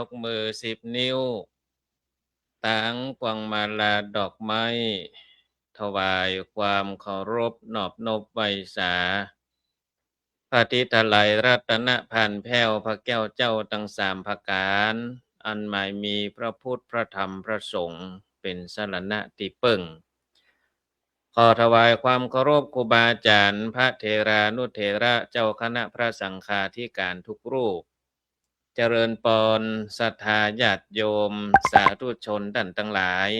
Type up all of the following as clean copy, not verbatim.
กมือ10 นิ้วตั้งพวงมาลาดอกไม้ถวายความเคารพนอบนบไหว้สาพระทิตไลยรัตนพันแผ้วพระแก้วเจ้าตั้งสามประการอันหมายมีพระพุทธพระธรรมพระสงฆ์เป็นสรณะที่ปึ้งขอถวายความเคารพครูบาอาจารย์พระเทรานุเถระเจ้าคณะพระสังฆาธิการทุกรูปเจริญปอนศรัทธาญาติโยมสาธุชนท่านทั้งหลาย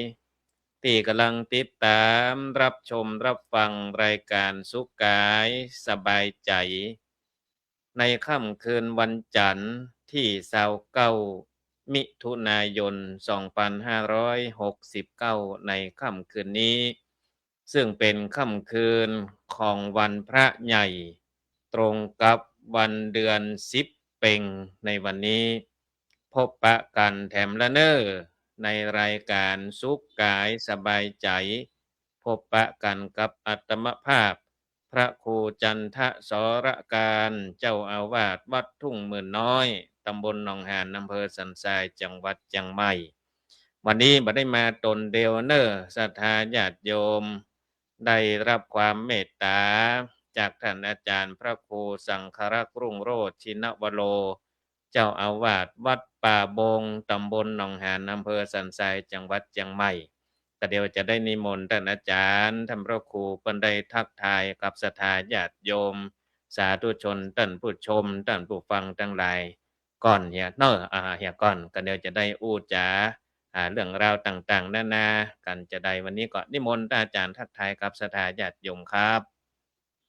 ที่กำลังติดตามรับชมรับฟังรายการสุขกายสบายใจในค่ำคืนวันจันทร์ที่29 มิถุนายน 2569 ในค่ำคืนนี้ซึ่งเป็นค่ำคืนของวันพระใหญ่ตรงกับวันเดือน10เป็งในวันนี้พบปะกันแถมละเนอในรายการสุขกายสบายใจพบปะกันกับอัตมภาพพระครูจันทสรการเจ้าอาวาสวัดทุ่งหมื่นน้อยตำบลหนองหานอำเภอสันทรายจังหวัดเชียงใหม่วันนี้บ่ได้มาตนเดียวเนอศรัทธาญาติโยมได้รับความเมตตาจากท่านอาจารย์พระครูสังฆรักษ์รุ่งโรจน์ชินวโรเจ้าอาวาสวัดป่าบงตำบลหนองหานอำเภอสันทรายจังหวัดเชียงใหม่ก็เดี๋ยวจะได้นิมนต์ท่านอาจารย์ท่านพระครูเพิ่นได้ทักทายกับศรัทธาญาติโยมสาธุชนท่านผู้ชมท่านผู้ฟังทั้งหลายก่อนเฮียเนอะเฮียก่อนก็เดี๋ยวจะได้อู้จาเรื่องราวต่างๆนานากันจะได้วันนี้ก็นิมนต์ท่านอาจารย์ทักทายกับศรัทธาญาติโยมครับ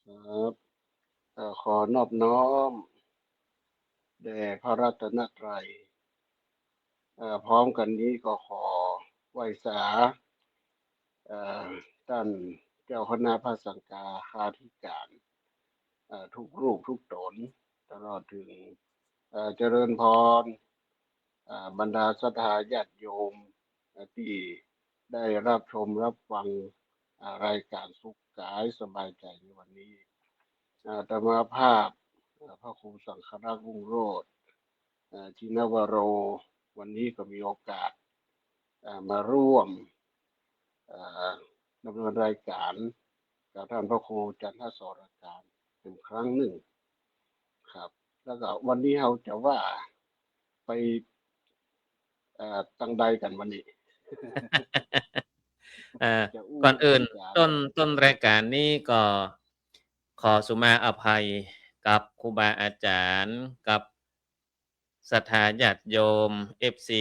ครับขอนอบน้อมแด่พระรัตนตรัยพร้อมกันนี้ก็ขอไหว้สาท่านเจ้าคณะพระสังฆาธิการทุกรูปทุกตนตลอดถึงเจริญพรบรรดาศรัทธาญาติโยมที่ได้รับชมรับฟังรายการสุขกายสบายใจในวันนี้อาตมาภาพพระครูสังฆรักษ์รุ่งโรจน์ชินวโรวันนี้ก็มีโอกาสมาร่วมดำเนินรายการกับท่านพระครูจันทสรการเป็นครั้งหนึ่งครับแล้วก็วันนี้เราจะว่าไปตั้งใดกันวันนี้ จะอู้ก่อนอื่นจาต้นรายการนี้ก็ขอสุมาอภัยกับครูบาอาจารย์กับศรัทธาญาติโยม FC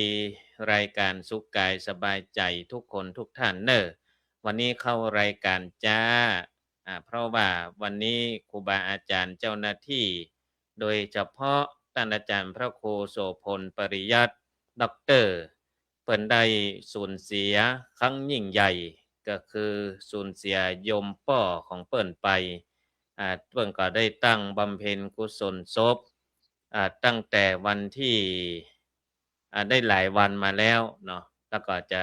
รายการสุขกายสบายใจทุกคนทุกท่านเนอะวันนี้เข้ารายการจ้าเพราะว่าวันนี้ครูบาอาจารย์เจ้าหน้าที่โดยเฉพาะท่านอาจารย์พระครูโสพลปริยัติด็อกเตอร์เปิ่นได้สูญเสียครั้งยิ่งใหญ่ก็คือสูญเสียโยมป้อของเปิ่นไปเปิ่นก็ได้ตั้งบำเพ็ญกุศลศพตั้งแต่วันที่ได้หลายวันมาแล้วเนาะแล้วก็จะ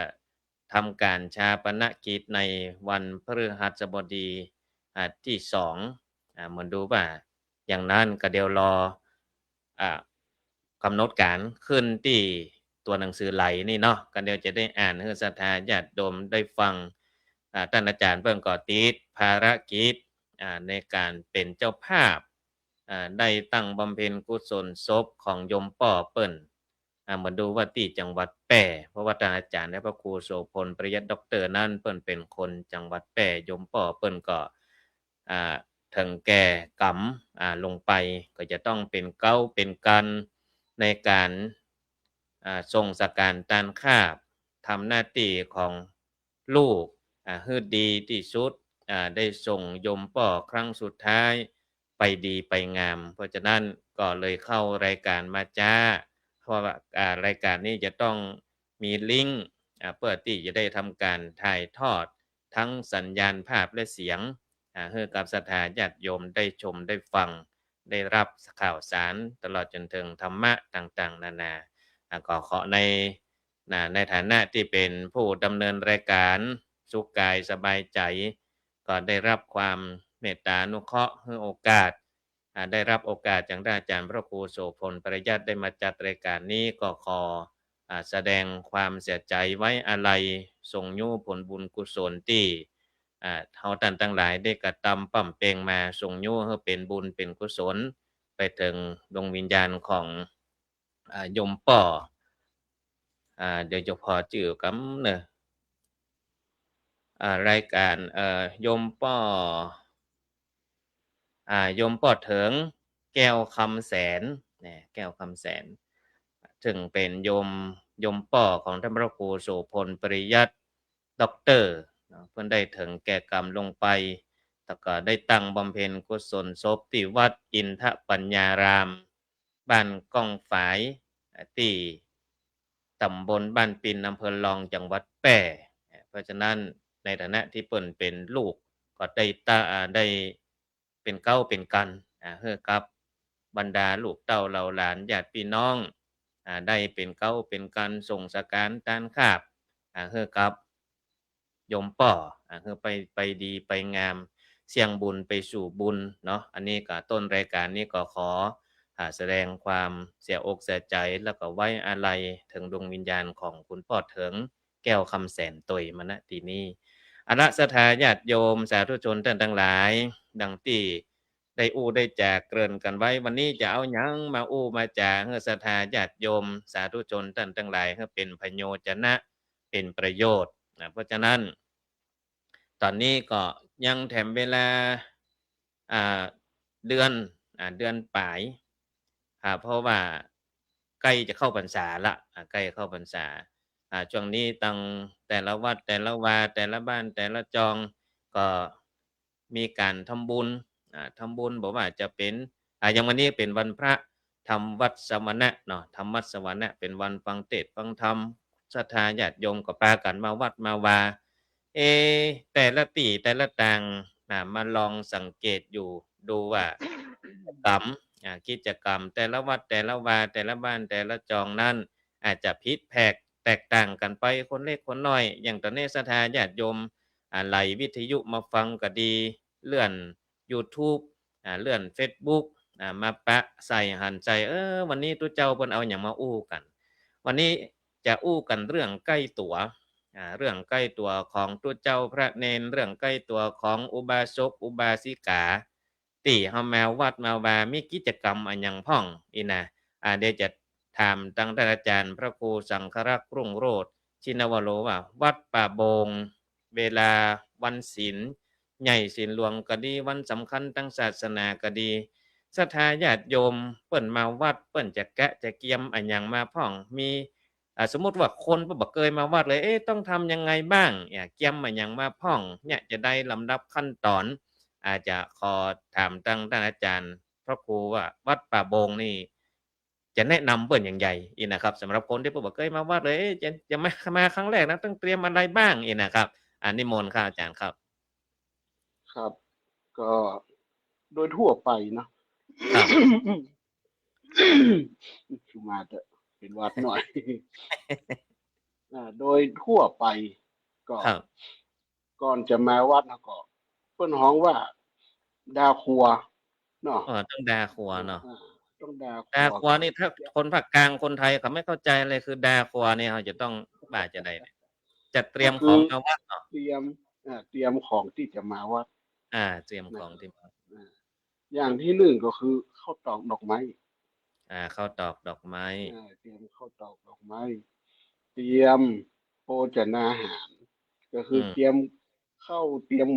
ทำการชาปนกิจในวันพฤหัสบดีที่2เหมือนดูว่าอย่างนั้นก็เดี๋ยวรออ่ากำหนดการขึ้นที่ตัวหนังสือไหลนี่เนาะก็เดี๋ยวจะได้อ่านให้ศรัทธาญาติโยมได้ฟังท่านอาจารย์เพิ่นก็ติดภารกิจในการเป็นเจ้าภาพได้ตั้งบำเพ็ญกุศลศพของโยมป้อเปิ้นเหมือนดูว่าที่จังหวัดแพร่เพราะว่าท่านอาจารย์และพระครูโสพลปริยัติด็อกเตอร์นั่นเปิ้นเป็นคนจังหวัดแพร่โยมป้อเปิ้นก็อ่าถึงแก่กรรมลงไปก็จะต้องเป็นเก้าเป็นกันในการทรงสการตานคาบทำหน้าที่ของลูกให้ดีที่สุดได้ส่งโยมป้อครั้งสุดท้ายไปดีไปงามเพราะฉะนั้นก็เลยเข้ารายการมาจ้าเพราะว่ารายการนี้จะต้องมีลิงก์เพื่อที่จะได้ทำการถ่ายทอดทั้งสัญญาณภาพและเสียงให้กับศรัทธาญาติโยมได้ชมได้ฟังได้รับข่าวสารตลอดจนถึงธรรมะต่างๆนานาก็ขอในฐานะที่เป็นผู้ดำเนินรายการสุขกายสบายใจก็ได้รับความเมตตานุเคราะห์ให้โอกาส ได้รับโอกาสจากท่านอาจารย์พระครูโสพลปริยัติได้มาจัดรายการนี้ก็ขอแสดงความเสียใจไว้อาลัยส่งโยผลบุญกุศลที่เฮาท่านทั้งหลายได้กระทำปั้มเปงมาส่งโยให้เป็นบุญเป็นกุศลไปถึงดวงวิญญาณของโยมป่อเดี๋ยวจะพอจื่อกำเนอะรายการโยมป่อโยมป่อเถิงแก้วคำแสนเนี่ยแก้วคำแสนถึงเป็นโยมป่อของท่านพระครูโสพลปริยัติด็อกเตอร์เนาะเพิ่นได้ถึงแก่กรรมลงไปแล้วก็ได้ตั้งบำเพ็ญกุศลศพที่วัดอินทปัญญารามบ้านก้องฝายที่ตำบลบ้านปินอำเภอรองจังหวัดแพร่เพราะฉะนั้นในฐานะที่เปิ้นเป็นลูกก็ได้เป็นเก้าเป็นกันให้กับบรรดาลูกเต้าเหล่าหลานญาติพี่น้องได้เป็นเก้าเป็นกันส่งสการตานคาบให้กับโยมป่อให้ไปดีไปงามเสี่ยงบุญไปสู่บุญเนาะอันนี้ก็ต้นรายการนี้ก็ขอแสดงความเสียอกเสียใจแล้วก็ไว้อาลัยถึงดวงวิญญาณของคุณพ่อเถิงแก้วคำแสนตยมาณที่นี้อณศรัทธาญาติโยมสาธุชนท่านทั้งหลายดังที่ได้อู้ได้แจกเกริ่นกันไว้วันนี้จะเอาหยังมาอู้มาแจกให้ศรัทธาญาติโยมสาธุชนท่านทั้งหลายให้เป็นพโยชนะเป็นประโยชน์เพราะฉะนั้นตอนนี้ก็ยังแถมเวลาอ่าเดือนเดือนปลายเพราะว่าใกล้จะเข้าพรรษาละใกล้เข้าพรรษาช่วงนี้ตังแต่ละวัดแต่ละวาแต่ละบ้านแต่ละจองก็มีการทำบุญทำบุญบอกว่าจะเป็นอย่างวันนี้เป็นวันพระทำวัดสมณะเนาะทำวัดสมณะเป็นวันฟังเทศน์ฟังธรรมศรัทธาญาติโยมก็พากันมาวัดมาวาเอแต่ละที่แต่ละต่างมาลองสังเกตอยู่ดูว่ากิจกรรมแต่ละวัดแต่ละวาแต่ละบ้านแต่ละจองนั้นอาจจะผิดแผกแตกต่างกันไปคนเล็กคนน้อยอย่างตอนนี้ศรัทธาญาติโยมไหลวิทยุมาฟังก็ดีเลื่อนยูทูบเลื่อนเฟซบุ๊กมาปะใส่หันใจวันนี้ตุเจ้าเพิ่นเอาหยังมาอู้กัน วันนี้จะอู้กันเรื่องใกล้ตัวเรื่องใกล้ตัวของตัวเจ้าพระเนนเรื่องใกล้ตัวของอุบาสกอุบาสิกาที่เฮามาวัดมาว่ามีกิจกรรมอันหยังพ้องอีนะเดี๋ยวจะถามตั้งท่านอาจารย์พระครูสังฆรักษ์รุ่งโรจน์ชินวโรว่าวัดป่าโบงเวลาวันศีลใหญ่ศีลหลวงก็ดีวันสำคัญทางศาสนาก็ดีศรัทธาญาติโยมเปิ้นมาวัดเปิ้นจะแกะจะเกียมอันหยังมาพ้องมีสมมุติว่าคนเพิ่นบ่เคยมาวัดเลยต้องทำยังไงบ้างเกียมอันหยังมาพ้องเนี่ยจะได้ลำดับขั้นตอนอาจจะขอถามตั้งท่านอาจารย์พระครูว่าวัดป่าโบงนี่จะแนะนำเปิ้นอย่างใหญ่อีนะครับสำหรับคนที่เพิ่นบ่เคยมาวัดเลยจะมาครั้งแรกนะต้องเตรียมอะไรบ้างอีนะครับนิมนต์ครับอาจารย์ครับครับ ก็โดยทั่วไปเนาะ ครับ ชูมาเถอะเป็นหวัดหน่อย โดยทั่วไปก็ ครับ ก่อนจะมาวัดนะก็เพิ่นฮ้องว่าดาครัวเนาะต้องดาครัวเนาะ ต้องดาคดารัวครัวนี่ถ้าคนภาคกลางคนไทยเขาไม่เข้าใจเลยคือดาครัวเนี่ยเขาจะต้องบ่าจะใดเนี่ยจัดเตรียมขก็คือองมาวัดเนาะเตรียมเตรียมของที่จะมาวัดเตรียมขนะครับองที่มาอย่างที่หนึ่งก็คือข้าวตอกดอกไม้ข้าวตอกดอกไม้เตรียมข้าวตอกดอกไม้เตรียมโภชนาหารก็คือเตรียมข้าวเตรียม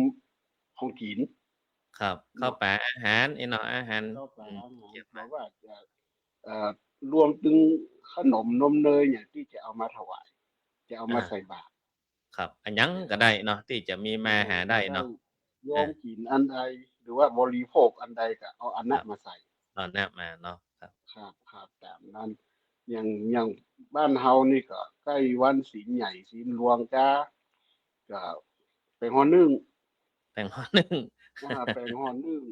ของกินครับข้าวปลาอาหารเนาะอาหารข้าวปลาอาหารเก็บมาเพราะว่าจะรวมถึงขนมนมเนยอย่างที่จะเอามาถวายจะเอามาใส่บาตรครับอันหยังก็ได้เนาะที่จะมีมาหาได้เนาะโยมกินอันใดหรือว่าบริโภคอันใดก็เอาอันนั้นมาใส่ตอนนี้มาเนาะครับครับตามนั้นอย่างบ้านเฮานี่ก็ใกล้วันศีลใหญ่ศีลหลวงก็ไปฮ้อนึ่งแต่งข้อหนึ่ง ไปฮ้อนึ่ง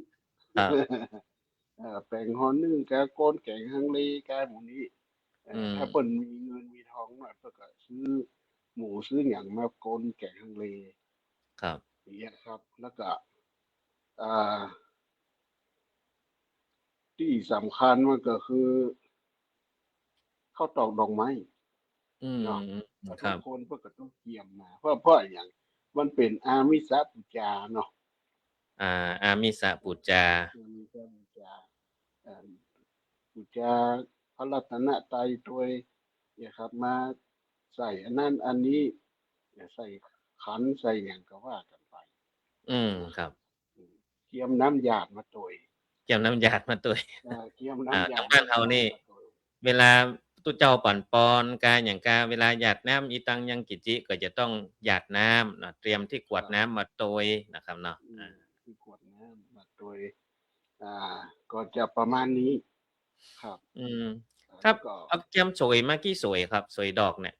ครับ แปลงฮ้อนึ่งกะโกนแกงฮังเลกะหมู่นี้ถ้าเพิ่นมีเงินมีทองหน่อยเพิ่นก็ซื้อหมูซื้อหยังมาโกนแกงฮังเลครับอย่างเงี้ยครับแล้วก็อ่า ที่สำคัญมันก็คือข้าวตอกดอกไม้อืมเนาะแต่ครับบางคนเพิ่นก็ต้องเตรียมมาเพราะอิหยังมันเป็นอามิสปูจาเนาะอ่าอามิสปุจจาอามิสปูจาเอ่อปูจาพระรัตนตรัยตัวยเนี่ยครับมาใส่อันนั้นอันนี้ใส่ขันใส่หยังก็ว่ากันไปครับนะครับเตรียมน้ำหยาดมาตัวยเกี่ยวน้ำยาดมาตัว เตรียมน้ำหทายางบ้านดมาใส่เฮานี่มาตัวยเวลาตู้เจ้าปั่นปอนกาหยังกาเวลาหยาดน้ำอีตังยังกิจิก็จะต้องหยาดน้ำเนาะเตรียมที่กครับ วดน้ำมาโตยนะครับเนาะคือกวดน้ำมาโดยอ่าก็จะประมาณนี้ครับอืมครับแล้วก็เอาแก้มสวยมากกี่สวยครับสวยดอกเนี่ย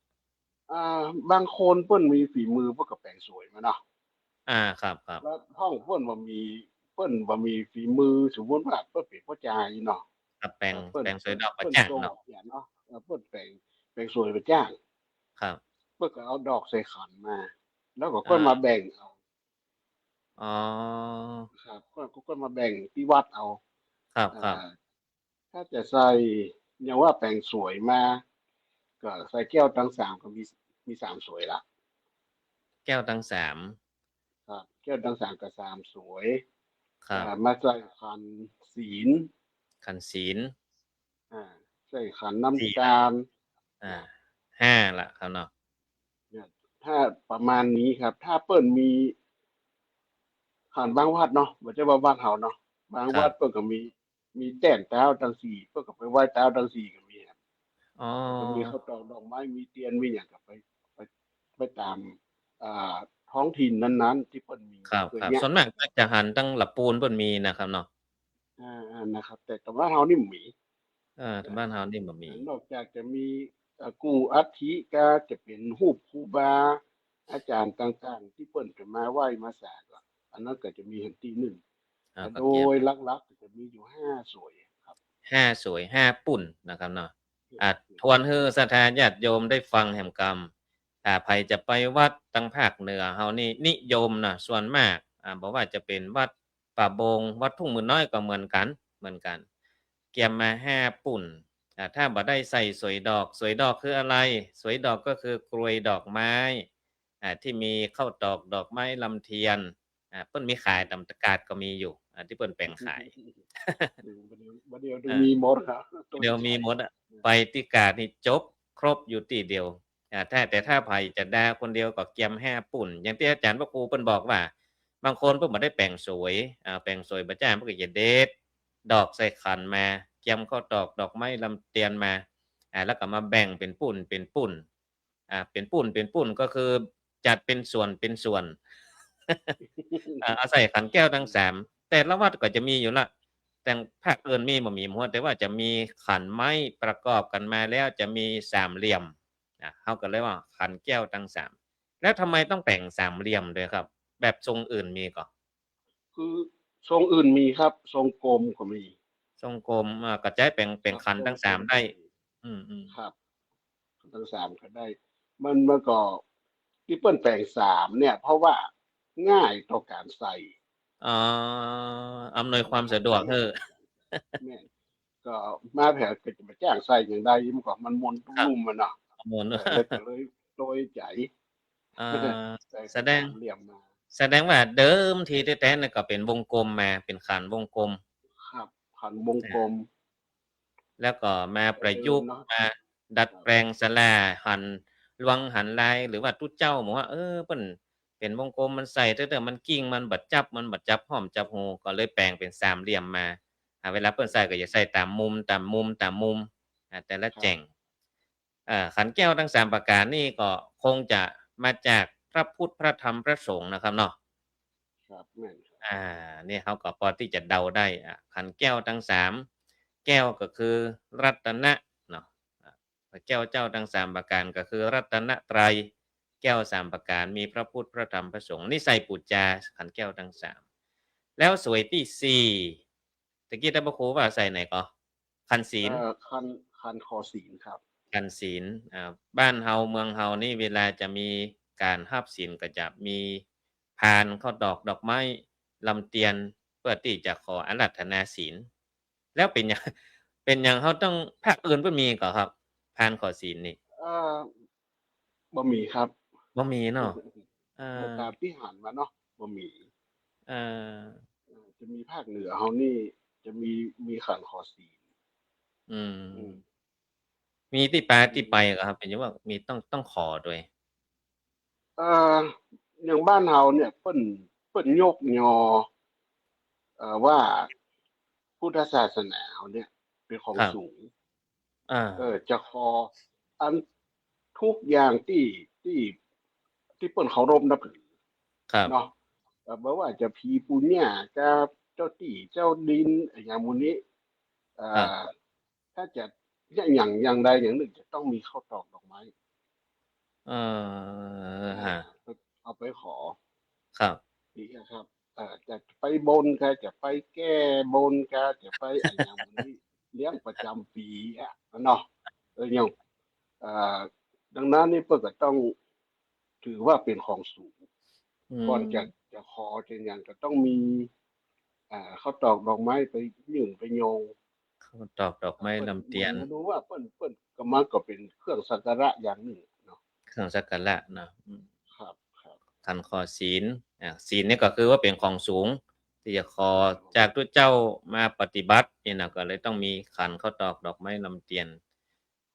บางคนเพิ่นมีฝีมือเพิ่นก็แปลงสวยมาเนาะครับแล้วห้องเพิ่นบ่มีฝีมือสมมุติว่าเพิ่นเป็นพ่อจาอยู่เนาะครับแปลงเพิ่นแปลงสวยดอกประเพิ่นส่งจ่างเนาะเนี่ยเนาะเพิ่นแปลงสวยไปจ้างครับเพิ่นก็เอาดอกใส่ขันมาแล้วก็ค่อยมาอาแบ่งเอาอ๋อครับก็มาแบ่งที่วัดเอาครับอ่า ถ้าจะใส่อย่างว่าแปลงสวยมาก็ใส่แก้วทั้งสามก็มีสามสวยละแก้วทั้งสามครับแก้วทั้งสามกับสามสวยครับมาใส่ขันศีลขันศีลอ่าใส่ขันน้ำ4ละตาลอานะ5ละครับเนาะเนี่ยถ้าประมาณนี้ครับถ้าเปิ้นมีขันบางวัดเนาะบ่ใช่ว่าบ้านเฮาเนาะบางครับวัดเปิ้นก็มีแต้นแต้วทั้งสี่เปิ้นก็ไปไหว้แต้วทั้งสี่ก็มีครับอ๋อ ก็มีข้าวตอกดอกไม้มีเทียนมีหยังก็ไปไปตามอ่าท้องถิ่นนั้นๆที่เปิ้นมีครับคือเนี้ย ส่วนมากก็จะหันตั้งหลับปูนเพิ่นมีนะครับเนาะนะครับแต่บ้านเฮานี่บ่มีทางนะบ้านเฮานี่บ่มีนอกจากจะมีกู้อัฐิก็จะเป็นรูปครูบาอาจารย์ต่างๆที่เพิ่นจะมาไหว้มาสร้างก็อันนั้นก็จะมีหั้นที่หนึ่งแต่โดก็เกียมยหลักๆก็จะมีอยู่5สวยครับ5สวย5ปุ่นนะครับเนาะทวนให้ศรัทธาญาติโยมได้ฟังแห่งกรรมถ้าไผจะไปวัดทางภาคเหนือเฮานี่นิยมน่ะส่วนมากบ่ว่าจะเป็นวัดป่าบงวัดทุ่งหมื่นน้อยก็เหมือนกันเกียมมา5ปุ่นถ้าบ่ได้ใส่สวยดอกสวยดอกคืออะไรสวยดอกก็คือกรวยดอกไม้ที่มีข้าวตอกดอกไม้ลำเทียนเพิ่นมีขายตามตะกาดก็มีอยู่ที่เพิ่นแปลงขาย บ่เดียวเออมีหมดครับต้นเดี๋ยวใจมีหมดไปที่กาดนี่จบครบอยู่ที่เดียวแต่ถ้าไผจะด่าคนเดียวก็เกียม5ปุ่นอย่างที่อาจารย์พระครูเพิ่นบอกว่าบางคนเพิ่นบ่ได้แปลงสวยแปลงสวยบ่จ้างเพิ่นก็จะเด็ดดอกใส่ขันมาเกียมข้าวตอกดอกไม้ลำเตียนมาแล้วก็มาแบ่งเป็นปุ้นเป็นปุ้นเป็นปุ้นเป็นปุ้นก็คือจัดเป็นส่วนเป็นส่วนเอาใส่ขันแก้วทั้ง3แต่ละวัดก็จะมีอยู่แล้ว แต่ภาคอื่นมีบ่มีหัวแต่ว่าจะมีขันไม้ประกอบกันมาแล้วจะมีสามเหลี่ยมเขาก็เรียกว่าขันแก้วทั้งสามแล้วทำไมต้องแต่งสามเหลี่ยมด้วยครับแบบทรงอื่นมีก่อคือทรงอื่นมีครับทรงกลมก็มีทรงกลมก็จะให้เป็นขันครับทรงทั้งสามได้กลมก็มีอืมครับ ทั้งสามก็ได้มันก็ที่เปิ้ลแปลงสามเนี่ยเพราะว่าง่ายต่อการใส่อ๋ออำนวยความนะครับสะดวกง่ายแม่นก็มาแผนก็จะมาจ้างใส่อย่างใดมันก็มันมนตุ้ครับมๆมันเนาะหมุน แล้วก็เลยโดยใจ เอ่อ ใส่แสดงสามเหลี่ยมมาแสดงว่าเดิมทีแท้ๆน่ะก็เป็นวงกลมมาเป็นขันวงกลม ครับขันวงกลมแล้วก็มาแต่ประยุกต์เดิมเนาะมาดัดครับแปลงศาลาหันลวงหันลายหรือว่าทุเจ้าบอกว่าเพิ่นเป็นวงกลมมันใส่แต่มันกิ้งมันบัดจับมันบัดจับห้อมจับหูก็เลยแปลงเป็นสามเหลี่ยมมาเวลาเพิ่นใส่ก็จะใส่ตามมุมแต่ละครับแจ่งขันแก้วทั้ง3ประการนี่ก็คงจะมาจากพระพุทธพระธรรมพระสงฆ์นะครับเนาะ ครับแม่นครับอ่เนี่ยเขาก็พอที่จะเดาได้ขันแก้วทั้ง3แก้วก็คือรัตนะเนาะแก้วเจ้าทั้ง3ประการก็คือรัตนไตรัยแก้ว3ประการมีพระพุทธพระธรรมพระสงฆ์นี่ใส่ปุจจาขันแก้วทั้ง3แล้วสวยที่4ตะกี้ท่านพระครูว่าใส่ไหนก็ขันศีลคันคอศีลครับขันศีลบ้านเฮาเมืองเฮานี่เวลาจะมีการรับศีลก็จะมีพานข้าวตอกดอกไม้ลำเตียนเพื่อที่จะขออาราธนาศีล แล้วเป็นหยัง เป็นหยังเขาต้องภาคอื่นเพิ่นมีก็ครับพานขอศีลนี่เอ่อบ่มีครับ บ่มีเนาะเออตามที่หันมาเนาะบ่มีเออจะมีภาคเหนือเฮานี่จะมีขันขอศีลอือืมมมีที่มามีที่ไปเหรอครับเป็นจังว่ามีต้องขอด้วยเอ่ออย่างบ้านเฮาเนี่ยเปิ้นยกยอว่าพุทธศาสนาเฮาเนี่ยเป็นของครับสูงอาจะขออันทุกอย่างที่ที่เปิ้นเคารพนับถือครับเนาะบ่ว่าจะผีปู่ย่าจะเจ้าที่เจ้าดินอย่างหมู่นี้เอ่ครับอถ้าจะอย่างใดอย่างหนึ่งจะต้องมีข้าวตอกดอกไม้เอออ่าครับเอาไปขอครับนี่นะครับจะไปบนก็จะไปแก้บนก็จะไปอย่างหมู่นี้เลี้ยงประจำปีเนาะอย่างอ่าดังนั้นนี่เปิ้นก็ต้องถือว่าเป็นของสูงอืก่อนมจะขอจะหยังก็ต้องมีข้าวตอกดอกไม้ไปยื่นไปโยงข้าวตอกดอกไม้เปิ้นลำเตียนดูว่าเปิ้นก็มันก็เป็นเครื่องสักการะอย่างหนึ่งเนาะเครื่องสักการะเนาะครับครับขันขอศีลศีลนี่ก็คือว่าเป็นของสูงที่จะขอครับผมจากทุกเจ้ามาปฏิบัตินี่นะก็เลยต้องมีขันข้าวตอกดอกไม้ลำเตียน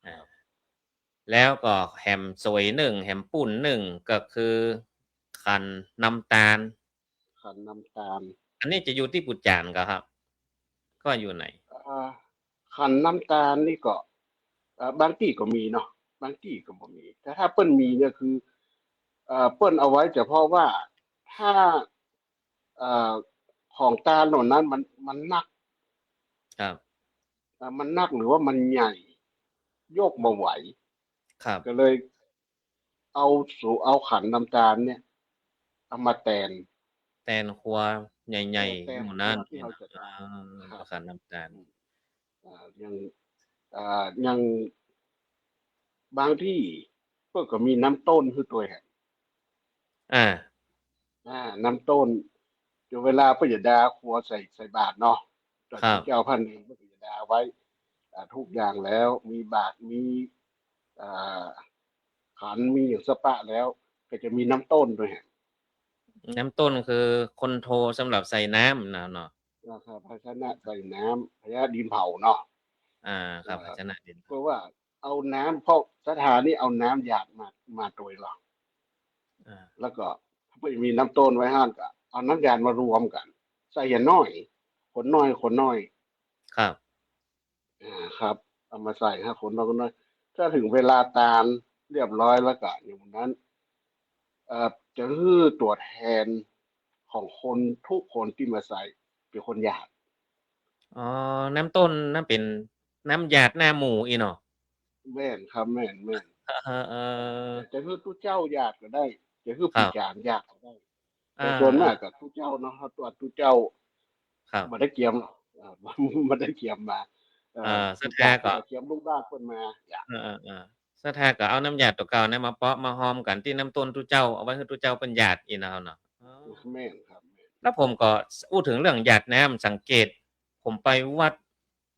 คอารับแล้วก็แหมโสวย1แหมปุ่น1ก็คือขันน้ำตาลขันน้ำตาลอันนี้จะอยู่ที่ปุจจานก็ครับก็อยู่ไหนอ่าขันน้ำตาลนี่ก็บางที่ก็มีเนาะบางที่ก็บ่มีแต่ถ้าเปิ้นมีเนี่ยคือเปิ้นเอาไว้เฉพาะว่าถ้าเอ่อของตาลเหล่านั้นมันหนักครับมันหนักหรือว่ามันใหญ่โยกบ่ไหวครับก็เลยเอาขันน้ำตาลเนี่ยเอามาแตนแตนครัวใหญ่แตนๆหมู่นั้นครัวที่เรานี่นะจะทานครับขันน้ำตาลอืมอย่างอย่างบางที่ก็มีน้ำต้นคือตัวแหมอาน้ำต้นเดี๋ยวเวลาพระยาดาครัวใส่บาตรเนาะตอนครับที่เจ้าพันเองพระยาดาไว้ทุกอย่างแล้วมีบาตรมีอ่าขันมีอย่างสปะแล้วก็จะมีน้ำต้นด้วยแหมน้ำต้นคือคนโทสำหรับใส่น้ำนะเนาะนะครับภาชนะใส่น้ำภาชนะดินเผาเนาะอาคเอ่อรับภาชนะดินเผาเพราะว่าเอาน้ำเพราะสถานนี้เอาน้ำหยาดมาโดยหลักอาแล้วก็ถ้าไม่มีน้ำต้นไว้ห้านก็เอาน้ำหยาดมารวมกันใส่อย่างน้อยคนน้อยครับครับเอามาใส่ห้าคนน้อยถ้าถึงเวลาตาลเรียบร้อยแล้วก็อย่างนั้นจะฮือตัวแทนของคนทุกคนที่มาใส่เป็นคนหยาดอ๋อน้ำต้นนั่นเป็นน้ำหยาดหน้าหมูอีเนาะแม่นครับแม่นเออจะคือทุกเจ้าหยาดก็ได้จะคือครับผู้จานหยาดก็ได้แต่อาส่วนมากกับทุกเจ้าเนาะถ้าตัวทุกเจ้าครับบ่ได้เกียมบ่ได้เกียมมาศรัผู้จานก็ทธาก็จะเกียมลูกบ้านเพิ่นมาหยาดเออๆๆศรัทธาก็เอาน้ำหยาดตัวเก่านั้นมาเปาะมาหอมกันที่น้ำต้นทุเจ้าเอาไว้ให้ทุเจ้าเป็นหยาดอีเนาะเนาะอ๋อ แม่นครับแม่นแล้วผมก็พูดถึงเรื่องหยาดน้ำสังเกตผมไปวัด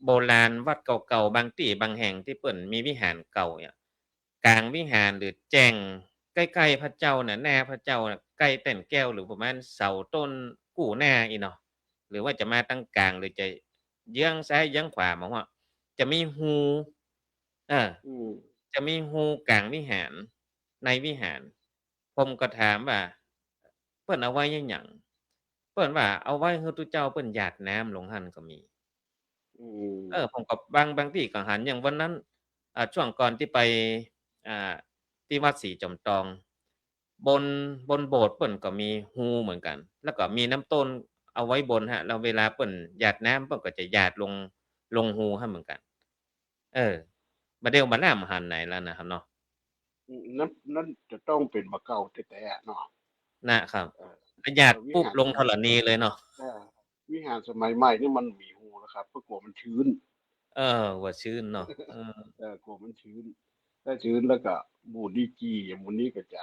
โบราณวัดเก่าๆบางที่บางแห่งที่เปิ่นมีวิหารเก่าเนี่ยกลางวิหารหรือแจ้งใกล้ๆพระเจ้าน่ะหน้าพระเจ้าน่ะใกล้แต้นแก้วหรือประมาณเสาต้นกู้หน้าอีเนาะหรือว่าจะมาตั้งกลางหรือจะเยื้องซ้ายเยื้องขวาหมายว่าจะมีฮูเอออืมจะมีฮูกลางวิหารในวิหารผมก็ถามว่าเพิ่นเอาไว้อิหยัง เปิ้นว่าเอาไว้ให้ทุเจ้าเปิ้นหยาดน้ำลงหั้นก็มีอืมผมก็บางที่ก็หันอย่างวันนั้นช่วงก่อนที่ไปอ่าที่วัดศรีจอมทองบนบนโบสถ์เปิ้นก็มีฮูเหมือนกันแล้วก็มีน้ำต้นเอาไว้บนครับแล้วเวลาเปิ้นหยาดน้ำเปิ้นก็จะหยาดลงฮูให้เหมือนกันเออบัดเดยวบัดน้ำหันไหนแล้วนะครับเนาะนั่นจะต้องเป็นมะเก่าแท้ๆเนาะนะครับเอ่อถ้าหยาดวิปุ๊บลงธหารสมัยรณีเลยเนาะอาวิหารสมัยใหม่นี่มันหมีฮูแล้วครับเพราะกลัวมันชื้นหัวชื้นเนาะกลัวมันชื้นถ้าชื้นแล้วก็หมู่ดีกี่อย่างหมู่นี้ก็จะ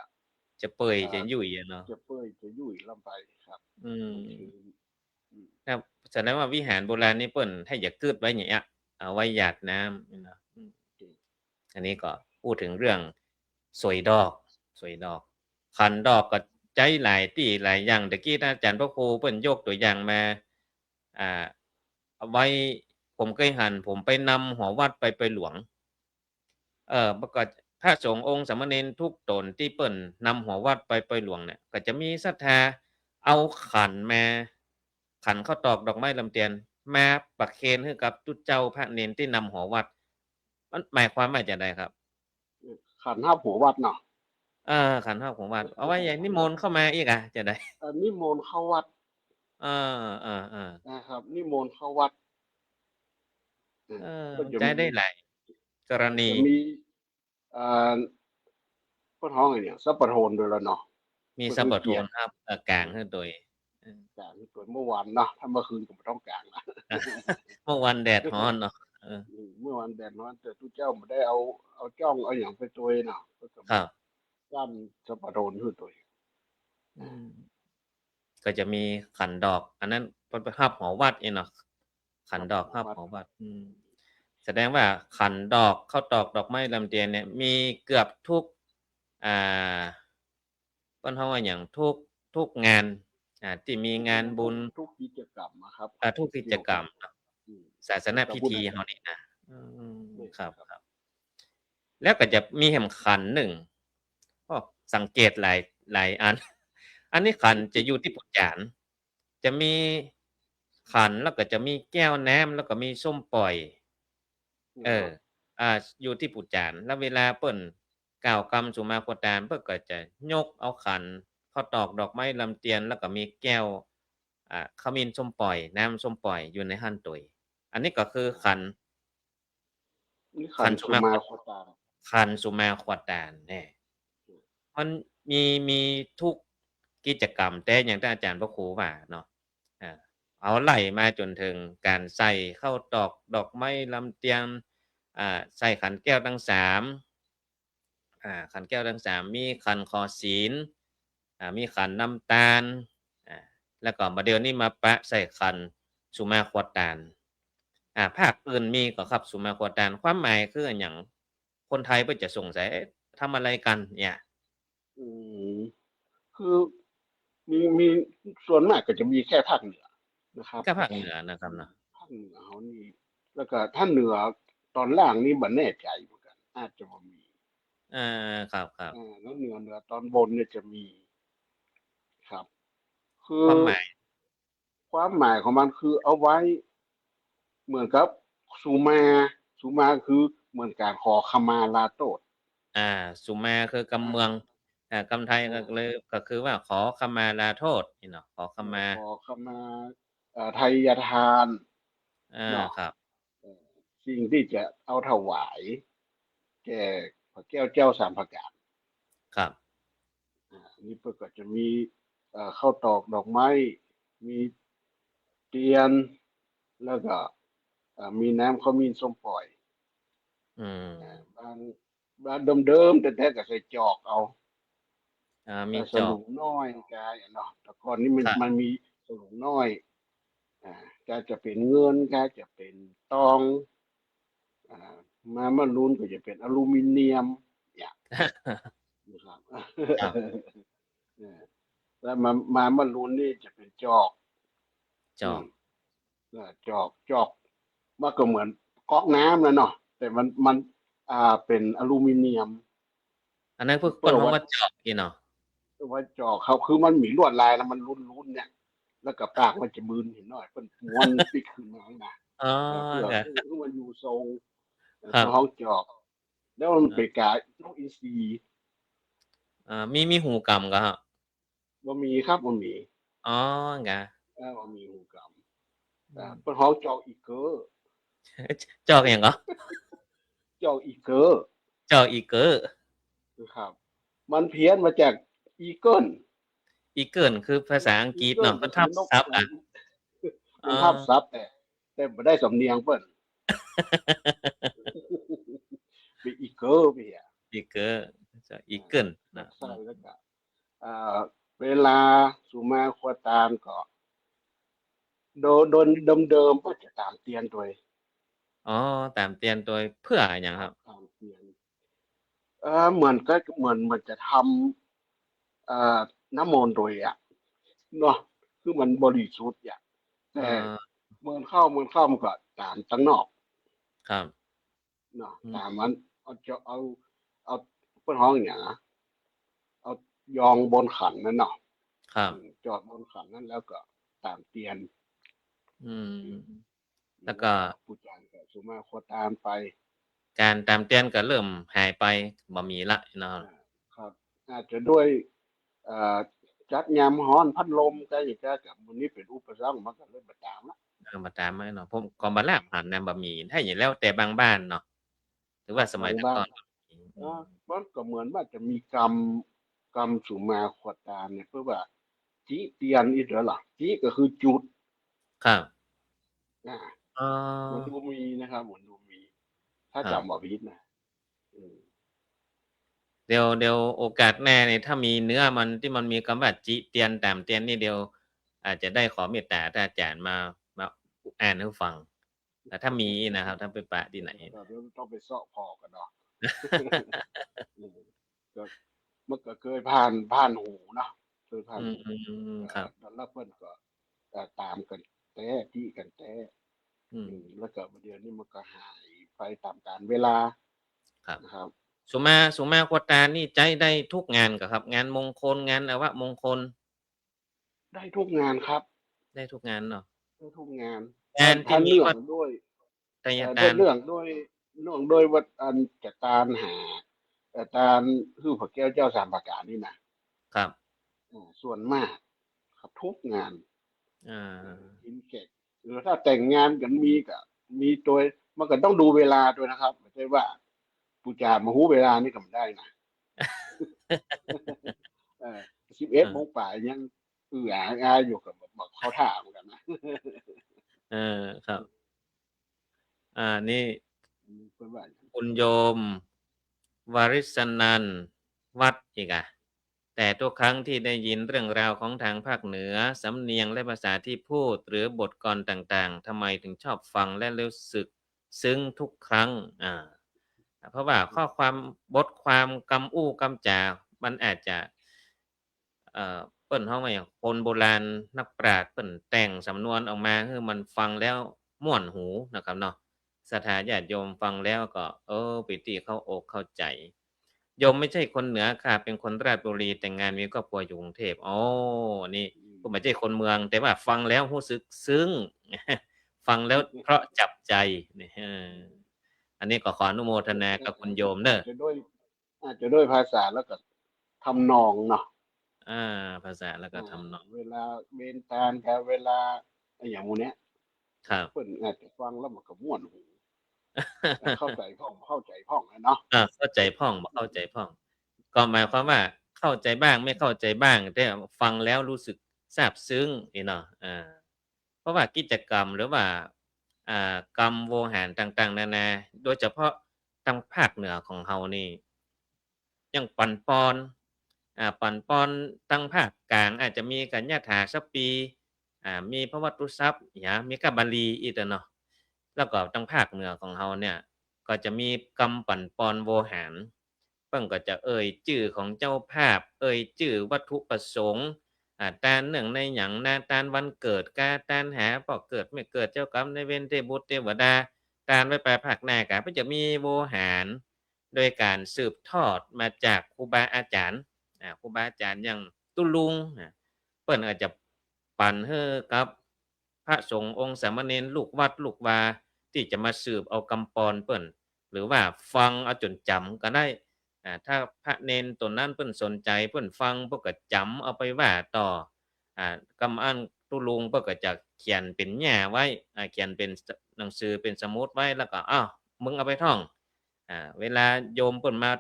จะเปื่อยอ่าจะยุ่ยอะเนาะจะเปื่อยจะยุ่ยลำไปครับอืมันม ชื้นอืมครับ แสดงว่าวิหารโบราณนี่เปิ้นให้อย่ากืดไว้อย่างเงี้ยเอาไว้หยาดน้ำนี่เนาะอันนี้ก็พูดถึงเรื่องสวยดอกสวยดอกขันดอกก็ใจหลายที่หลายอย่างตะกี้ท่านอาจารย์พระครูเปิ้นยกตัวอย่างมาอ่าเอาไว้ผมเคยหันผมไปนำหอวัดไปหลวงประกอบพระสงฆ์องค์สามเณรทุกตนที่เปิ้นนำหอวัดไปหลวงเนี่ยก็จะมีศรัทธาเอาขันมาขันข้าวตอกดอกไม้ลำเทียนมาประเคนให้กับทุกเจ้าพระเนรที่นำหอวัดมันหมายความว่าจังไดครับ ขันห้าหัววัดเนาะ ขันห้าของวัดเอาไว้อย่างนิมนต์เข้ามาอีกอะจังได๋นิมนต์เข้าวัดเออๆๆนะครับนิมนต์เข้าวัดเออก็จะมีใช้ได้หลายกรณีจะมีอ่าเพิ่นฮ้องไงเนี่ยสัปปะโทนด้วยแล้วเนาะมีก็สัปปะโทคือเกียรตินครับกลางให้โดยอืม กลางเกิดเมื่อวานเนาะถ้าเมื่อคืนก็บ่ต้องกลางแล้ว เมื่อวันแดดร้อนเนาะเออเมื่อวานแดดร้อนแต่ทุกเจ้าบ่ได้เอาจ้องเอาหยังไปตัวเนาะเพิ่นก็ครับกั้นสัปปะโทนคือตัวอืมก็จะมีขันดอกอันนั้นเพิ่นไปรับหอวัดอีเนาะขันดอกรับวัดหอวัดแสดงว่าขันดอกข้าวตอกดอกไม้ลำเทียนเนี่ยมีเกือบทุกอ่าเพิ่นฮ้องว่าหยังทุกงานที่มีงานบุญ ทุกกิจกรรมอะครับทุกกิจเกี่ยวกับกรรมเนาะอืมศาสนเกี่ยวกับพิธีพุทธศาสเฮานี่นะอืครับนาครับครับแล้วก็จะมีแห่งขันหนึ่งก็สังเกตหลายอันอันนี้ขันจะอยู่ที่ปุจจานจะมีขันแล้วก็จะมีแก้วน้ำแล้วก็มีส้มปล่อยเออนะครับอยู่ที่ปุจจานแล้วเวลาเปิ้นกล่าวกรรมสุมาโคตารเพิ่นก็จะยกเอาขันข้าวตอกดอกไม้ลำเทียนแล้วก็มีแก้วขมิ้นส้มปล่อยน้ำส้มปล่อยอยู่ในหั้นตัว อันนี้ก็คือนี่ขัขันสุมานสุมาควโคตารขันสุมาควดานแน่มันมีทุกกิจกรรมแต่อย่างที่อาจารย์พระครูว่าเนาะอาเอาไล่มาจนถึงการใส่ข้าวตอกดอกไม้ลำเตียงใส่ขันแก้วทั้ง3ขันแก้วทั้ง3มีขันขอศีลมีขันน้ำตาลอ่าแล้วก็มาเดี๋ยวนี้มาปะใส่ขันสุมาควดาน ภาคอื่นมีก็ครับสุมาโคตานความหมายคืออนหยังคนไทยเพิ่นจะสงสัยเอ๊ะทำอะไรกันเนี่ยอืมคือมีส่วนมากก็จะมีแค่ภาคเหนือนะครับก็ภาคเหนือนะครับเนาะภาคเหนือเขานี่แล้วก็ถ้าเหนือตอนล่างนี่บ่แน่ใจเหมือนกันอาจจะบ่มีครับแล้วเหนือตอนบนเนี่ยจะมีครับคือความหมายความหมายของมันคือเอาไว้เหมือนกับสุมาสุมาคือเหมือนการขอขมาลาโทษอ่าสุมาคือกำอาเมืองกำไทยก็อาเลยก็คือว่าขอขมาลาโทษนี่เนาะขอขมาขอขมาไทยทาน เนาะครับเอ่อสิ่งที่จะเอาถวายแก่พระแก้วเจ้าสามพระกาศครับอันนี้เพิ่นก็จะมีข้าวตอกดอกไม้มีเทียนแล้วก็มีน้ำขมิ้นส้มปล่อยอืมบ้านเดิมๆแต่ก็ใส่จอกเอามีจอกสลุงน้อยกายอะเนาะแต่ก่อนนี้มันครับมันมีสลุงน้อยอ่าก็จะเป็นเงินก็จะเป็นทองอ่ามารุ่นก็จะเป็นอลูมิเนียมเนี่ยนะครับ ครับ เออแล้วมารุนนี่จะเป็นจอกอืมจอกจอกมันก็เหมือนก๊อกน้ำนะเนาะแต่มันเป็นอลูมิเนียมอันนั้นเพิ่นเพิ่เพื่อว่านฮ้องว่าจอกอีเนาะจอกเขาคือมันมีลวดลายแล้วมันรุนๆเนี่ยแล้วก็ปากมันจะบืนเห็นหน่อยเป็นม้วนปิดขึ้นมาข้างหน้าอ๋อเพื่อครับให้มันอยู่ทรงครับเพื่อเขาจอกแล้วมันอาเป็นกานกอินทรีมีหูกำก็ครับบ่มีครับบ่มี อ๋อกะบ่มีหูกอืำม เพิ่นฮ้องจอกอีเกอ จอกหยังเหรอจอกอีเกอ จอกอีเกอร์นะครับมันเพี้ยนมาจาก Eagle อีเกิลคือภาษาอังกฤษ Eagle เนาะก็เพิ่นทับคือนกศัพท์สูงอ๋อ มันทับศัพท์แต่บ่ได้สำเนียงเพิ่นเป็น Eagle ไปอะ อีเกอร์จะอีเกิลอานะใส่แล้วก็อ่าเวลาสุมาควตารก็ โดยเดิมๆก็จะตามเตียนตัว อ๋อตามเตียนโดยเพื่ออย่างคครับ รับตามเตียนเหมือนก็เหมือนจะทำน้ำมนต์โดยเนาะคือมันบริสุทธิ์เอแต่อเมือนเข้ามันก็ตามตั้งนอกครับเนาะอืมตามมันเอาเพื่อนห้องอย่างเอายองบนขันนั่นเนาะครับจอดบนขันนั่นแล้วก็ตามเตียนอืมแล้วก็แล้วก็ผู้จารย์ก็สุมาโคตามไปการตามเตียนก็เริ่มหายไปบ่มีละเนาะอ่าครับอาจจะด้วยเอ่อจัดยามฮ้อนพัดลมก็อย่างก็กับมันนี้เป็นอุปสรรคมันก็เลยมาตามละมาตามมาเนาะผมก็บ่ลาผ่านนำบ่มีถ้าอย่างแล้วแต่บางบ้านเนาะหรือว่าสมับางบ้านยแต่ก่อนมันก็เหมือนว่าจะมีกรรมสุมาขวดตามเนี่ยเพื่อว่าจีเตียนอีกแล้วล่ะจีก็คือจุดครับอ่าอ๋อเหมือนดูมีนะครับเหมือนดูมีถ้าครับจำบ่ผิดนะอืมเดี๋ยวโอกาสหน้าเนี่ยถ้ามีเนื้อมันที่มันมีคำว่าจิเตียนตามเตียนนี่เดี๋ยวอาจจะได้ขอเมตตาท่านอาจารย์มาอ่านให้ฟังแต่ถ้ามีนะครับถ้าไปปะที่ไหน ก็เดี๋ยวต้องไปเสาะพอกันเนาะ อืมก็มันก็เคยผ่านหูเนาะเคยผ่านหูครับแล้วเพิ่นก็ตามกันแต่ที่กันแต่อืมแล้วก็เดี๋ยวนี้มันก็หายไปตามกาลเวลาครับนะครับสุมาโควตารนี่ใจได้ทุกงานก็ครับงานมงคลงานอวมงคลได้ทุกงานครับได้ทุกงานเนาะได้ทุกงานงานที่ถ้าเนื่องมีวัด้วยทยทานด้วยเรื่องด้วยวัดอันจากการหาการคือพระแก้วเจ้าสามประการนี่นะครับส่วนมากครับทุกงานอ่าอินเกตหรือถ้าแต่งงานกันมีตัวมันก็ต้องดูเวลาด้วยนะครับไม่ใช่ว่าปูจามาหูเวลานี่ก็ไม่ได้นะเออ11 โมงป่ายยังอาอยู่กับบอกเขาท่าเหมือนกันนะ เออครับนี่เพื่อนว่าคุณโยมวริศนันท์วัดอีกแต่ทุกครั้งที่ได้ยินเรื่องราวของทางภาคเหนือสำเนียงและภาษาที่พูดหรือบทกลอนต่างๆทำไมถึงชอบฟังและรู้สึกซึ้งทุกครั้งเพราะว่าข้อความบทความกำอู้กำจามันอาจจะเปิ้นฮ้องว่าหยังคนโบราณนักปราชญ์เปิ้นแต่งสำนวนออกมาให้มันฟังแล้วม่วนหูนะครับเนาะศรัทธาญาติโยมฟังแล้วก็เป็นที่เข้าอกเข้าใจโยมไม่ใช่คนเหนือค่ะเป็นคนราชบุรีแต่งงานมีครอบครัวอยู่กรุงเทพอ๋อนี่ก็ไม่ใช่คนเมืองแต่ว่าฟังแล้วรู้สึกซึ้งฟังแล้วเพราะจับใจนี่อันนี้ก็ขออนุโมทนากับคุณโยมเด้ออาจจะด้วยภาษาแล้วก็ทำนองเนาะอาภาษาแล้วก็อ่าทำนองเวลาเบนตาลกับเวลาอย่างหมูเนี้ยครับ เพิ่นอาจจะฟังแล้วมันก็ม่วนหูเข้าใจพ่องนะเนาะเข้าใจพร่องบ่เข้าใจพร่องก็หมายความว่าเข้าใจบ้างไม่เข้าใจบ้างแต่ฟังแล้วรู้สึกซาบซึ้งนี่เนาะเพราะว่ากิจกรรมหรือว่ากรรมโวหารต่างๆนานาโดยเฉพาะทางภาคเหนือของเรานี่อย่างปั่นปอนปั่นปอนทางภาคกลางอาจจะมีกันญาถาสปปีมีพระวัตตุศัพท์หยังมีกับบาลีอีกอะเนาะแล้วก็ทางภาคเหนือของเราเนี่ย ก็จะมีกำปั่นปอนโวหารเพิ่นก็จะเอ่ยชื่อของเจ้าภาพเอ่ยชื่อวัตถุประสงค์ตาลเนื่องในหยังนาตาลวันเกิดกาตาลหาพ่อเกิดไม่เกิดเจ้ากรรมนายเวรเทพบุตรเทวดาตาลไว้ปลายภาคหน้าก็เพิ่นจะมีโวหารโดยการสืบทอดมาจากครูบาอาจารย์ครูบาอาจารย์อย่างตุลุงเพิ่นก็จะปั่นให้กับพระสงฆ์องค์สามเณรลูกวัดลูกวาที่จะมาสืบเอากำปอนเพิ่น หรือว่าฟังเอาจนจำก็ได้ถ้าพระเณรตนนั้นเพิ่นสนใจเพิ่นฟังเพิ่นก็จำเอาไปว่าต่อกำอันตุลุงเพิ่นก็จะเขียนเป็นหญ้าไว้เขียนเป็นหนังสือเป็นสมุดไว้แล้วก็อ้าวมึงเอาไปท่องเวลาโยมเพิ่นมา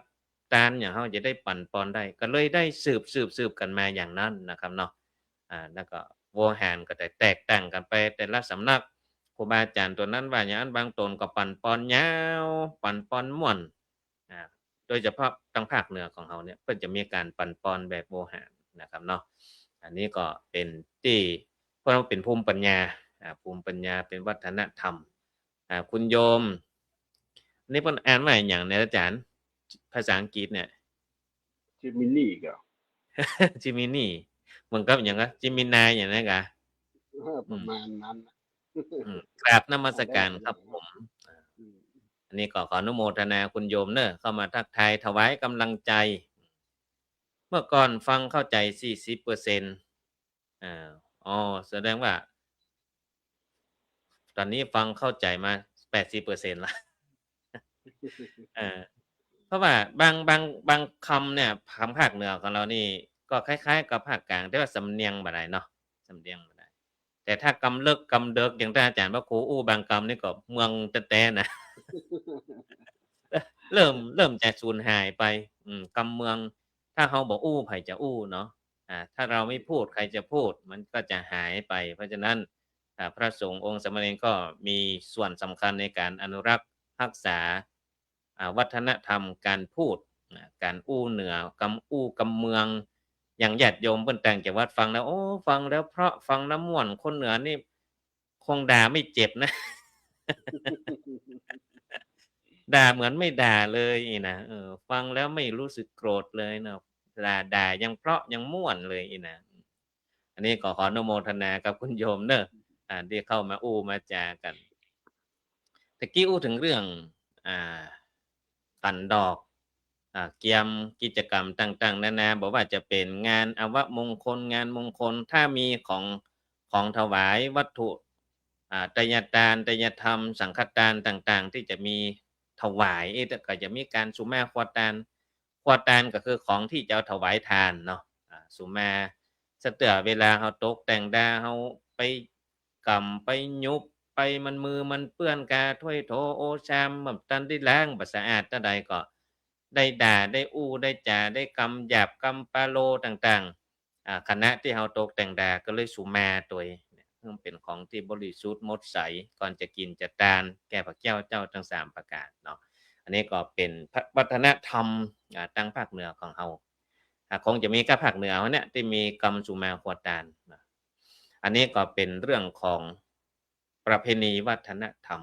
ตามอย่างเฮาจะได้ปั่นปอนได้ก็เลยได้สืบกันมาอย่างนั้นนะครับเนาะแล้วก็โวหารก็แตกต่างกันไปแต่ละสำนัก ครูบาอาจารย์ตัวนั้นว่าอย่างนั้นบางตนก็ปั่นปอนยาวปั่นปอนม่วนอ่าโดยเฉพาะทางภาคเหนือของเราเนี่ยเพิ่นจะมีการปั่นปอนแบบโวหารนะครับเนาะอันนี้ก็เป็นที่เพราะว่าเป็นภูมิปัญญา ภูมิปัญญาเป็นวัฒนธรรมคุณโยมนี่เพิ่นอ่านว่าหยังเนี่ยอาจารย์ภาษาอังกฤษเนี่ย จิมินี่ก็ Gemini เหมือนกับหยังอะ Gemini หยังนั้นกะปอืมระมาณนั้นน่ะ กราบนมัสอ่านได้การประมาณนั้นครับผมอืมอันนี้ก็ขออนุโมทนาคุณโยมเด้อเข้ามาทักทายถวายกำลังใจ เมื่อก่อนฟังเข้าใจ40%อาอ๋อแสดงว่าตอนนี้ฟังเข้าใจมา80%แล้วเออเพราะว่าบางคำเนี่ยคำภาคเหนือของเรานี่ก็คล้ายๆกับภาคกลางแต่ว่าสำเนียงบ่ได้เนาะสำเนียงบ่ได้แต่ถ้ากำเลิกกำเดิกอย่างที่อาจารย์พระครูอู้บางคำนี่ก็เมืองแต๊ๆนะ เริ่มจะสูญหายไปกำเมืองถ้าเราบ่อู้ไผจะอู้เนาะถ้าเราไม่พูดใครจะพูดมันก็จะหายไปเพราะฉะนั้นพระสงฆ์องค์สามเณรก็มีส่วนสำคัญในการอนุรักษ์รักษาวัฒนธรรมการพูดการอู้เหนือกำอู้กำเมืองอย่างญาติโยมเพิ่นต่างจังหวัดฟังแล้วโอ้ฟังแล้วเพราะฟังแล้วม่วนคนเหนือนี่คงด่าไม่เจ็บนะ ด่าเหมือนไม่ด่าเลยอีนะฟังแล้วไม่รู้สึกโกรธเลยเนาะด่ายังเพราะยังม่วนเลยอีนะอันนี้ก็ขออนุโมทนากับคุณโยมเด้อที่เข้ามาอู้มาจากันตะกี้อู้ถึงเรื่องอ่ากันดอกเกียมกิจกรรมต่างๆนานาบอกว่าจะเป็นงานอวมงคลงานมงคลถ้ามีของถวายวัตถุไตรยทานไตรยธรรมสังฆทานต่างๆที่จะมีถวายก็จะมีการสุมาขวดทานก็คือของที่จะเอาถวายทานเนาะสุมาสเตือเวลาเราตกแต่งดาเราไปกำไปยุบไปมันมือมันเปื้อนกาถ้วยโถโอชามแบบตันได้ล้างบ่สะอาดเท่าใดก็ได้ด่าได้อู้ได้จาได้กำหยาบกำปาโลต่างๆคณะที่เราตกแต่งดาก็เลยสุมาตัวเนี่ยซึ่งเป็นของที่บริสุทธิ์หมดใสก่อนจะกินจะทานแก่พระแก้วเจ้าทั้ง3ประการเนาะอันนี้ก็เป็นวัฒนธรรมทางภาคเหนือของเราคงจะมีแค่ภาคเหนือเนี่ยที่มีกำสุมาขวดทานนะอันนี้ก็เป็นเรื่องของประเพณีวัฒนธรรม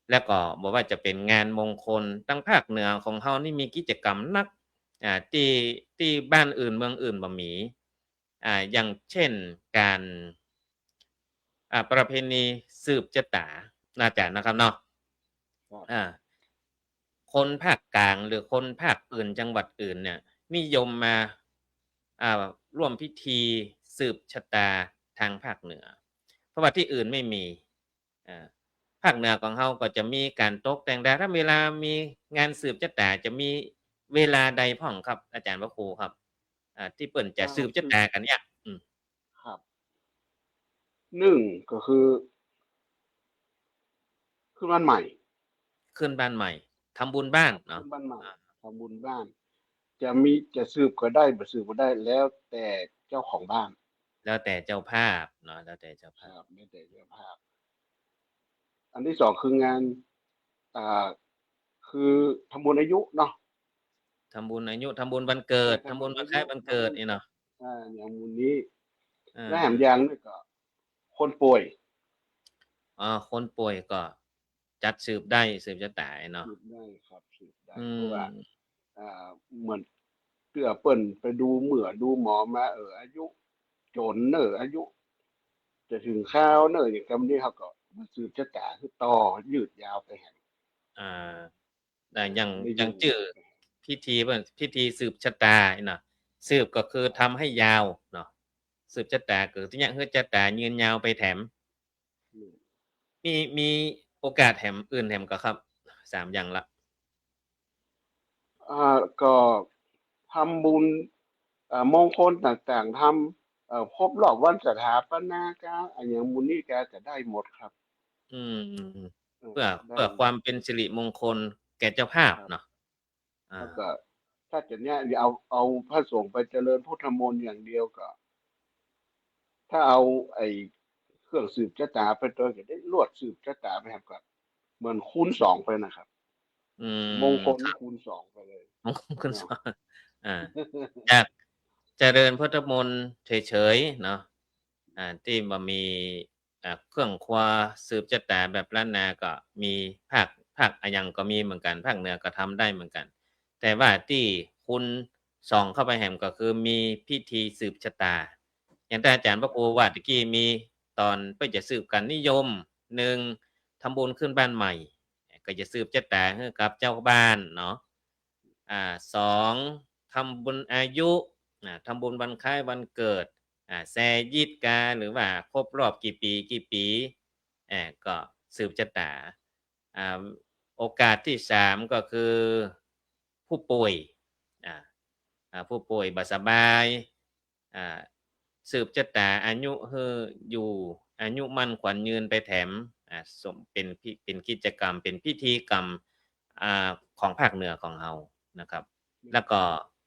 แล้วก็บอกว่าจะเป็นงานมงคลตั้งภาคเหนือของเฮานี่มีกิจกรรมนักที่บ้านอื่นเมืองอื่นบ่มีอย่างเช่นการประเพณีสืบชะตาน่าจะนะครับเนาะครับอาคนภาคกลางหรือคนภาคอื่นจังหวัดอื่นเนี่ยนิยมมาร่วมพิธีสืบชะตาทางภาคเหนือเพราะว่าที่อื่นไม่มีอ่า ภาคเหนือของเราก็จะมีการตกแต่งดาถ้าเวลามีงานสืบชะตาจะมีเวลาใดพ้องครับอาจารย์พระครูครับที่เปิ้นจะสืบชะคือตากันเนี่ยครับ1ก็คือขึ้นบ้านใหม่ขึ้นบ้านใหม่ทำบุญบ้านเนาะขึ้นบ้านใหม่อาทำบุญบ้านจะสืบก็ได้บ่สืบก็ได้แล้วแต่เจ้าของบ้านแล้วแต่เจ้าภาพเนาะแล้วแต่เจ้าคภาพรับแล้วแต่เจ้าภาพอันที่2คืองานอ่าคือทำบุญอายุเนาะทำบุญอายุทำบุญวันเกิดทำทำบุญวันคล้าบุญอายุยวันเกิทำบุญดนี่เนาะอย่างบุญนี้เอและแถมออย่างหนึ่งก็คนป่วยคนป่วยก็จัดสืบได้สืบชะตาเนาะสืบได้ครับสืบได้อืเพราะว่ามเหมือนเกือเปิ้นไปดูเหมือดูหมอมาอายุจนอายุจะถึงคราวอย่างกำนี้เขาก็มาสืบชะตาคือต่อยืดยาวไปแห่งอ่าอย่างได้อยู่อย่างชื่อพิธีเปิ้นพิธีสืบชะตานี่เนาะสืบก็คือทำให้ยาวเนาะสืบชะตาคือที่เนี่ยคือชะตายืนยาวไปแถมมีโอกาสแถมอื่นแถมก็ครับ3อย่างละก็ทำบุญมงคลต่างๆทำครบรอบวันสถาปนาการอันอย่างบุญนี้แกจะได้หมดครับอืมเออเพื่อได้เพื่อความหมดเป็นสิริมงคลแก่เจ้าภาพครับ เนาะอาแล้วก็ถ้าจะเนี่ยเอาพระสงฆ์ไปเจริญพุทธมนต์อย่างเดียวก็ถ้าเอาไอ้เครื่องสืบชะตาไปตัวจะได้ลวดสืบชะตาไปครับก็เหมือนคูณสองไปนะครับอืมงคลครับนี่คูณสองไปเลยของคุณสเนาะ อนอาจากเจริญพุทธมนต์เฉยๆเนาะที่บ่มี เครื่องครัวสืบชะตาแบบล้านนาก็มีภาคอะหยังก็มีเหมือนกันภาคเหนือก็ทำได้เหมือนกัน แต่ว่าที่คุณส่องเข้าไปแหมก็คือมีพิธีสืบชะตา อย่างที่อาจารย์พระครูว่าตะกี้มีตอนเพิ่นจะสืบกันนิยม1ทำบุญขึ้นบ้านใหม่ก็จะสืบชะตาให้กับเจ้าบ้านเนาะ2ทำบุญอายุทำบุญวันคล้ายวันเกิดแซยิดกาหรือว่าครบรอบกี่ปีก็สืบชะตาอ่าโอกาสที่3ก็คือผู้ป่วยอ่าผู้ป่วยบ่สบายอ่าสืบชะตาอายุให้อยู่อายุมั่นขวัญยืนไปแถมสมเป็นกิจกรรมเป็นพิธีกรรมของภาคเหนือของเรานะครับแล้วก็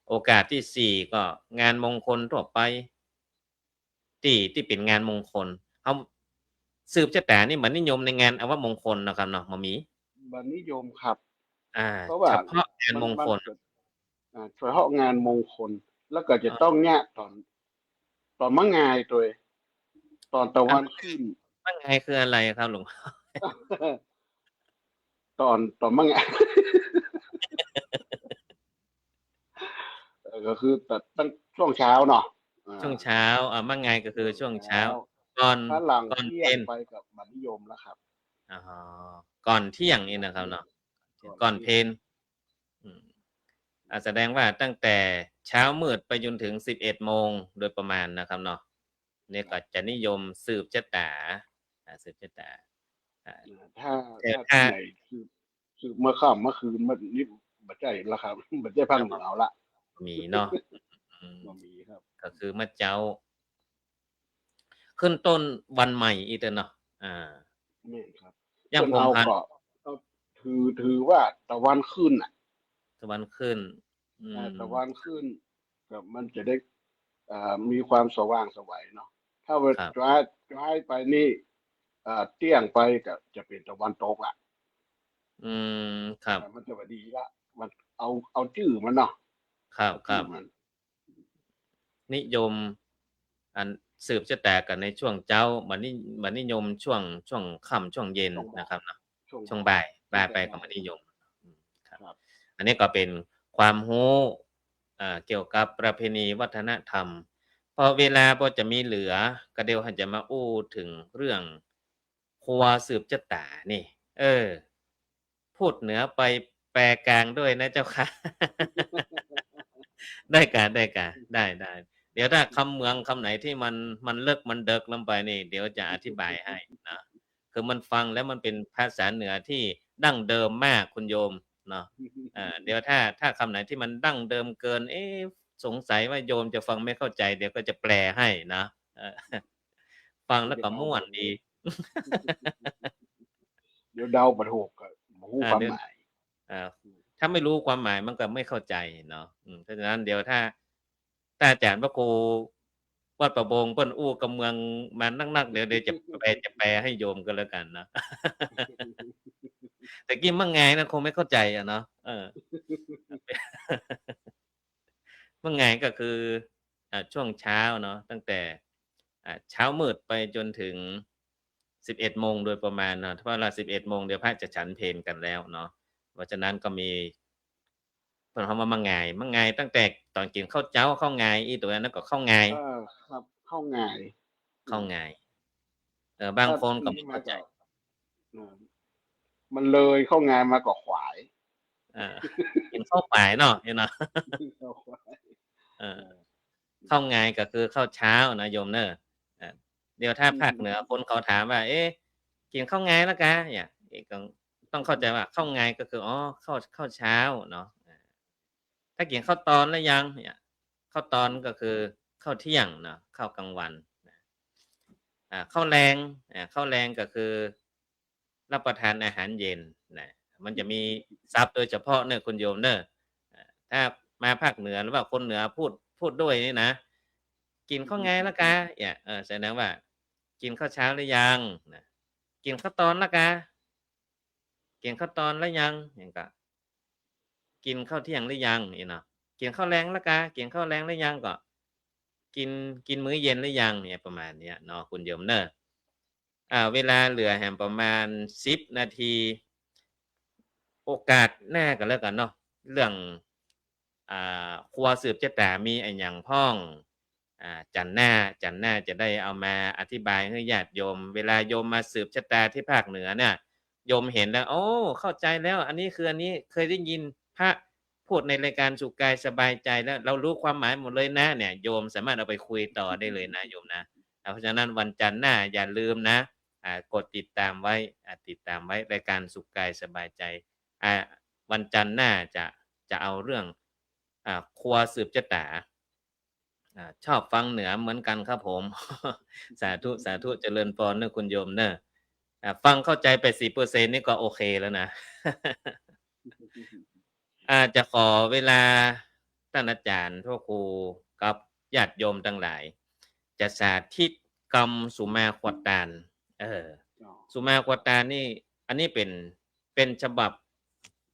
โอกาสที่4ก็งานมงคลทั่วไปที่เป็นงานมงคลเขาสืบชะตานี่เหมือนนิยมในงานอัปมงคลนะครับเนาะหมอหมีบันนิยมครับอ่าเพราะว่าเฉพาะงานมันมงคลเกิดเฉพาะงานมงคลแล้วก็จะต้องแยกตอนมะงายตัวตอนตะวันขึ้น ว่าไงคืออะไรครับหลวงพ่อ ตอนมะงาย ก็คือแต่ตั้งช่วงเช้าเนาะช่วงเช้าว่าไงก็คือช่วงเช้าเช้าก่อนถ้าหลังก่อนเพเที่ยงลไปกับบันนิยมแล้วครับอ๋อก่อนเที่ยงนี่นะครับเนาะก่อนเพลอืมแสดงว่าตั้งแต่เช้ามืดไปจนถึง11 โมงโดยประมาณนะครับเนาะนี่ก็จะนิยมสืบชะตาสืบชะตาอ่าถ้าแต่ถ้าถ้าที่ไหนคือเมื่อค่ำเมื่อคืนมันนี่บัดใจแล้วครับบัดใจพังเหนือเอาละมีเนาะอืมบ่มีครับก็คือมะเจ้าขึ้นต้นวันใหม่อีกเนาะอ่าแม่นครับย่างเพิ่นผมพันเอาก็ก็ถือว่าตะวันขึ้นน่ะ ตะวันขึ้นอืมตะวันขึ้นกับมันจะได้มีความสว่างไสวัยเนาะถ้าว่าครับย้ายไปนี่เที่ยงไปก็จะเป็นตะวันตกละอืมครับมันจะว่าดีละมันเอาชื่อมันเนาะครับเอาครับชื่อมันนิยมอันสืบชะตากันในช่วงเจ้าบัดนิยมช่วงค่ำช่วงเย็นช่วงบ่ายนะครับเนาะช่วงช่วงบ่ายบ่ายไปก็ตั้งแต่บ่ายมานิยมอืมครับครับอันนี้ก็เป็นความรู้เกี่ยวกับประเพณีวัฒนธรรมพอเวลาบ่จะมีเหลือก็เดี๋ยวเราจะมาอู้ถึงเรื่องครัวสืบชะตานี่เออพูดเหนือไปแปลกลางด้วยนะเจ้าค่ะ ได้กะได้เดี๋ยวถ้าคำเมืองคำไหนที่มันเลิกมันเดิกลงไปนี่เดี๋ยวจะอธิบายให้นะคือมันฟังแล้วมันเป็นภาษาเหนือที่ดั้งเดิมมากคุณโยมเนาะเดี๋ยวถ้าคำไหนที่มันดั้งเดิมเกินสงสัยว่าโยมจะฟังไม่เข้าใจเดี๋ยวก็จะแปลให้นะเออฟังแล้วก็เดี๋ยวเดาม่วนดี บ่ถูกเดี๋ยวเดาบ่ถูกก็บ่ฮู้ความเดี๋ยวหมายอ่าถ้าไม่รู้ความหมายมันก็ไม่เข้าใจเนาะเพราะฉะนั้นเดี๋ยวถ้าอาจารย์พระครูวัดประบงเปิ้นอู้กับเมืองมานักๆเดี๋ยวจะแปลให้โยมก็แล้วกันเนาะแต่กี้มั่งไงนะคงไม่เข้าใจอะเนาะมั่งไงก็คือช่วงเช้าเนาะตั้งแต่เช้ามืดไปจนถึง11 โมงโดยประมาณเนาะเพราะเวลา11 โมงเดี๋ยวพระจะฉันเพลกันแล้วเนาะเพราะฉะนั้นก็มีเพิ่นคำว่ามั่งไงตั้งแต่ตอนกินข้าวเจ้าข้าวงายอีตัวนั้นก็ข้าวงายครับเข้าง่ายอืมข้าวงายบางถ้าคนก็นี่มาไม่เข้าใจก็เออมันเลยเข้างานมาก็ขวาย เออกินข้าวป่ายเนาะเนาะ เข้าขวาย เออข้าวงายก็คือข้าวเช้านะโยมเด้อเดี๋ยวถ้าภาคเหนือคนเขาถามว่ากินข้าวงายแล้วกะเนี่ยก็ต้องเข้าใจว่าข้าวงายก็คืออ๋อข้าวเช้าเนาะถ้ากินข้าวตอนแล้วยังเนี่ยข้าวตอนก็คือข้าวเที่ยงเนาะข้าวกลางวันข้าวแรงข้าวแรงก็คือรับประทานอาหารเย็นนะมันจะมีศัพท์โดยเฉพาะเน้อคุณโยมเน้อถ้ามาภาคเหนือหรือว่าคนเหนือพูดด้วยนี่นะกินข้าวไงแล้วกะเนี่ยแสดงว่ากินข้าวเช้าหรือยังนะกินข้าวตอนแล้วกะกินข้าวตอนแล้วยังอย่างก็กินข้าวเที่ยงหรือยังนี่เนาะกินข้าวแลงแล้วกะกินข้าวแลงหรือยังก็กินมื้อเย็นหรือยังเนี่ยประมาณเนี้ยเนาะคุณโยมเน้อ เวลาเหลือแห่งประมาณ10นาทีโอกาสหน้ากันแล้วกันเนาะเรื่องครัวสืบชะตามีอันหยังพ้องจันทร์หน้าจะได้เอามาอธิบายให้ญาติโยมเวลาโยมมาสืบชะตาที่ภาคเหนือเนี่ยโยมเห็นแล้วโอ้เข้าใจแล้วอันนี้คืออันนี้เคยได้ยินพระพูดในรายการสุขกายสบายใจแล้วเรารู้ความหมายหมดเลยนะเนี่ยโยมสามารถเอาไปคุยต่อได้เลยนะโยมนะเพราะฉะนั้นวันจันทร์หน้าอย่าลืมนะกดติดตามไว้ติดตามไว้รายการสุขกายสบายใจอ่าวันจันทร์หน้าจะเอาเรื่องครัวสืบชะตาชอบฟังเหนือเหมือนกันครับผม สาธุสาธุเจริญพรเนอะคุณโยมเนอะฟังเข้าใจไป10%นี่ก็โอเคแล้วนะ จะขอเวลาท่านอาจารย์พระครูกับญาติโยมทั้งหลาย จะสาธิตกรรมสุมาควตารสุมาควตารนี่อันนี้เป็นฉบับ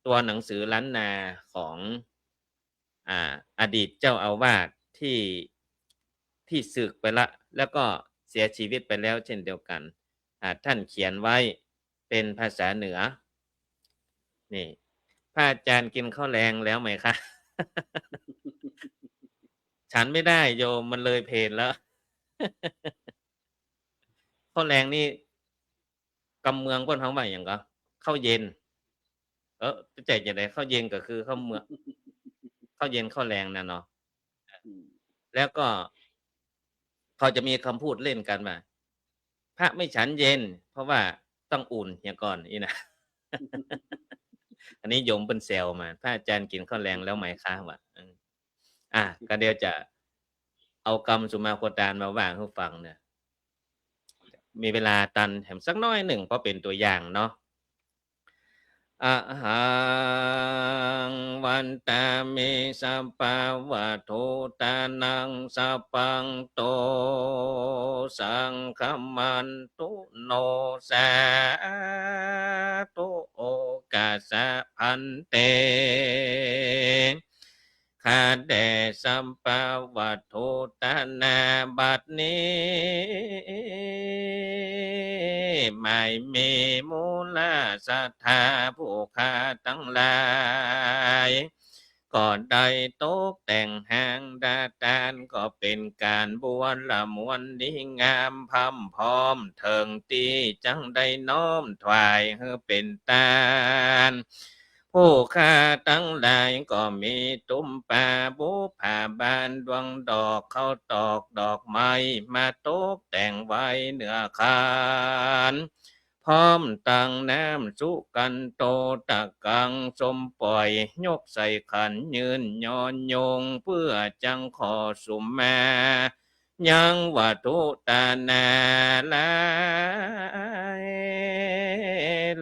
ตัวหนังสือล้านนาของอดีตเจ้าอาวาสที่สึกไปแล้วก็เสียชีวิตไปแล้วเช่นเดียวกันท่านเขียนไว้เป็นภาษาเหนือนี่พระอาจารย์กินข้าวแรงแล้วไหมคะ ฉันไม่ได้โยมมันเลยเพลแล้ว ข้าวแรงนี่กำเมืองก้นเขาว่าอย่างก็ข้าวเย็นใจจะได้ข้าวเย็นก็คือข้าวเมืองข้าวเย็นข้าวแรงนะเนาะแล้วก็เขาจะมีคำพูดเล่นกันว่าพระไม่ฉันเย็นเพราะว่าต้องอุ่นอย่างก่อนนี่นะ อันนี้โยมเป็นเซลมาพระอาจารย์กินข้าวแรงแล้วไหมคะวะก็เดี๋ยวจะเอากรรมสุมาโคตารมาว่างให้ฟังเนี่ยมีเวลาตันแถมสักน้อยหนึ่งเพราะเป็นตัวอย่างเนาะอะหังวันตามิสัพพะวะโทตานังสัพพังโตสังฆมันตุโนสาตุโอกาสะพันเตข้าแต่สัมภาวะโทตนาบัดนี้ไม่มีมูลศรัทธาผู้ข้าทั้งหลายก็ได้ตกแต่งหางดาตานก็เป็นการบวชละมวลดีงามพำพร้อมเถิงตีจังได้น้อมถวายให้เป็นตาลผู้ข้าทั้งหลายก็มีตุ้มป่าบุผาบานดวงดอกเข้าตอกดอกไม้มาตกแต่งไว้เหนือคานพร้อมตั้งน้ำสุกันโตตะกังสมปล่อยยกใส่ขันยืนย้อนยงเพื่อจังขอสุมมายังวัตถุตานาลาย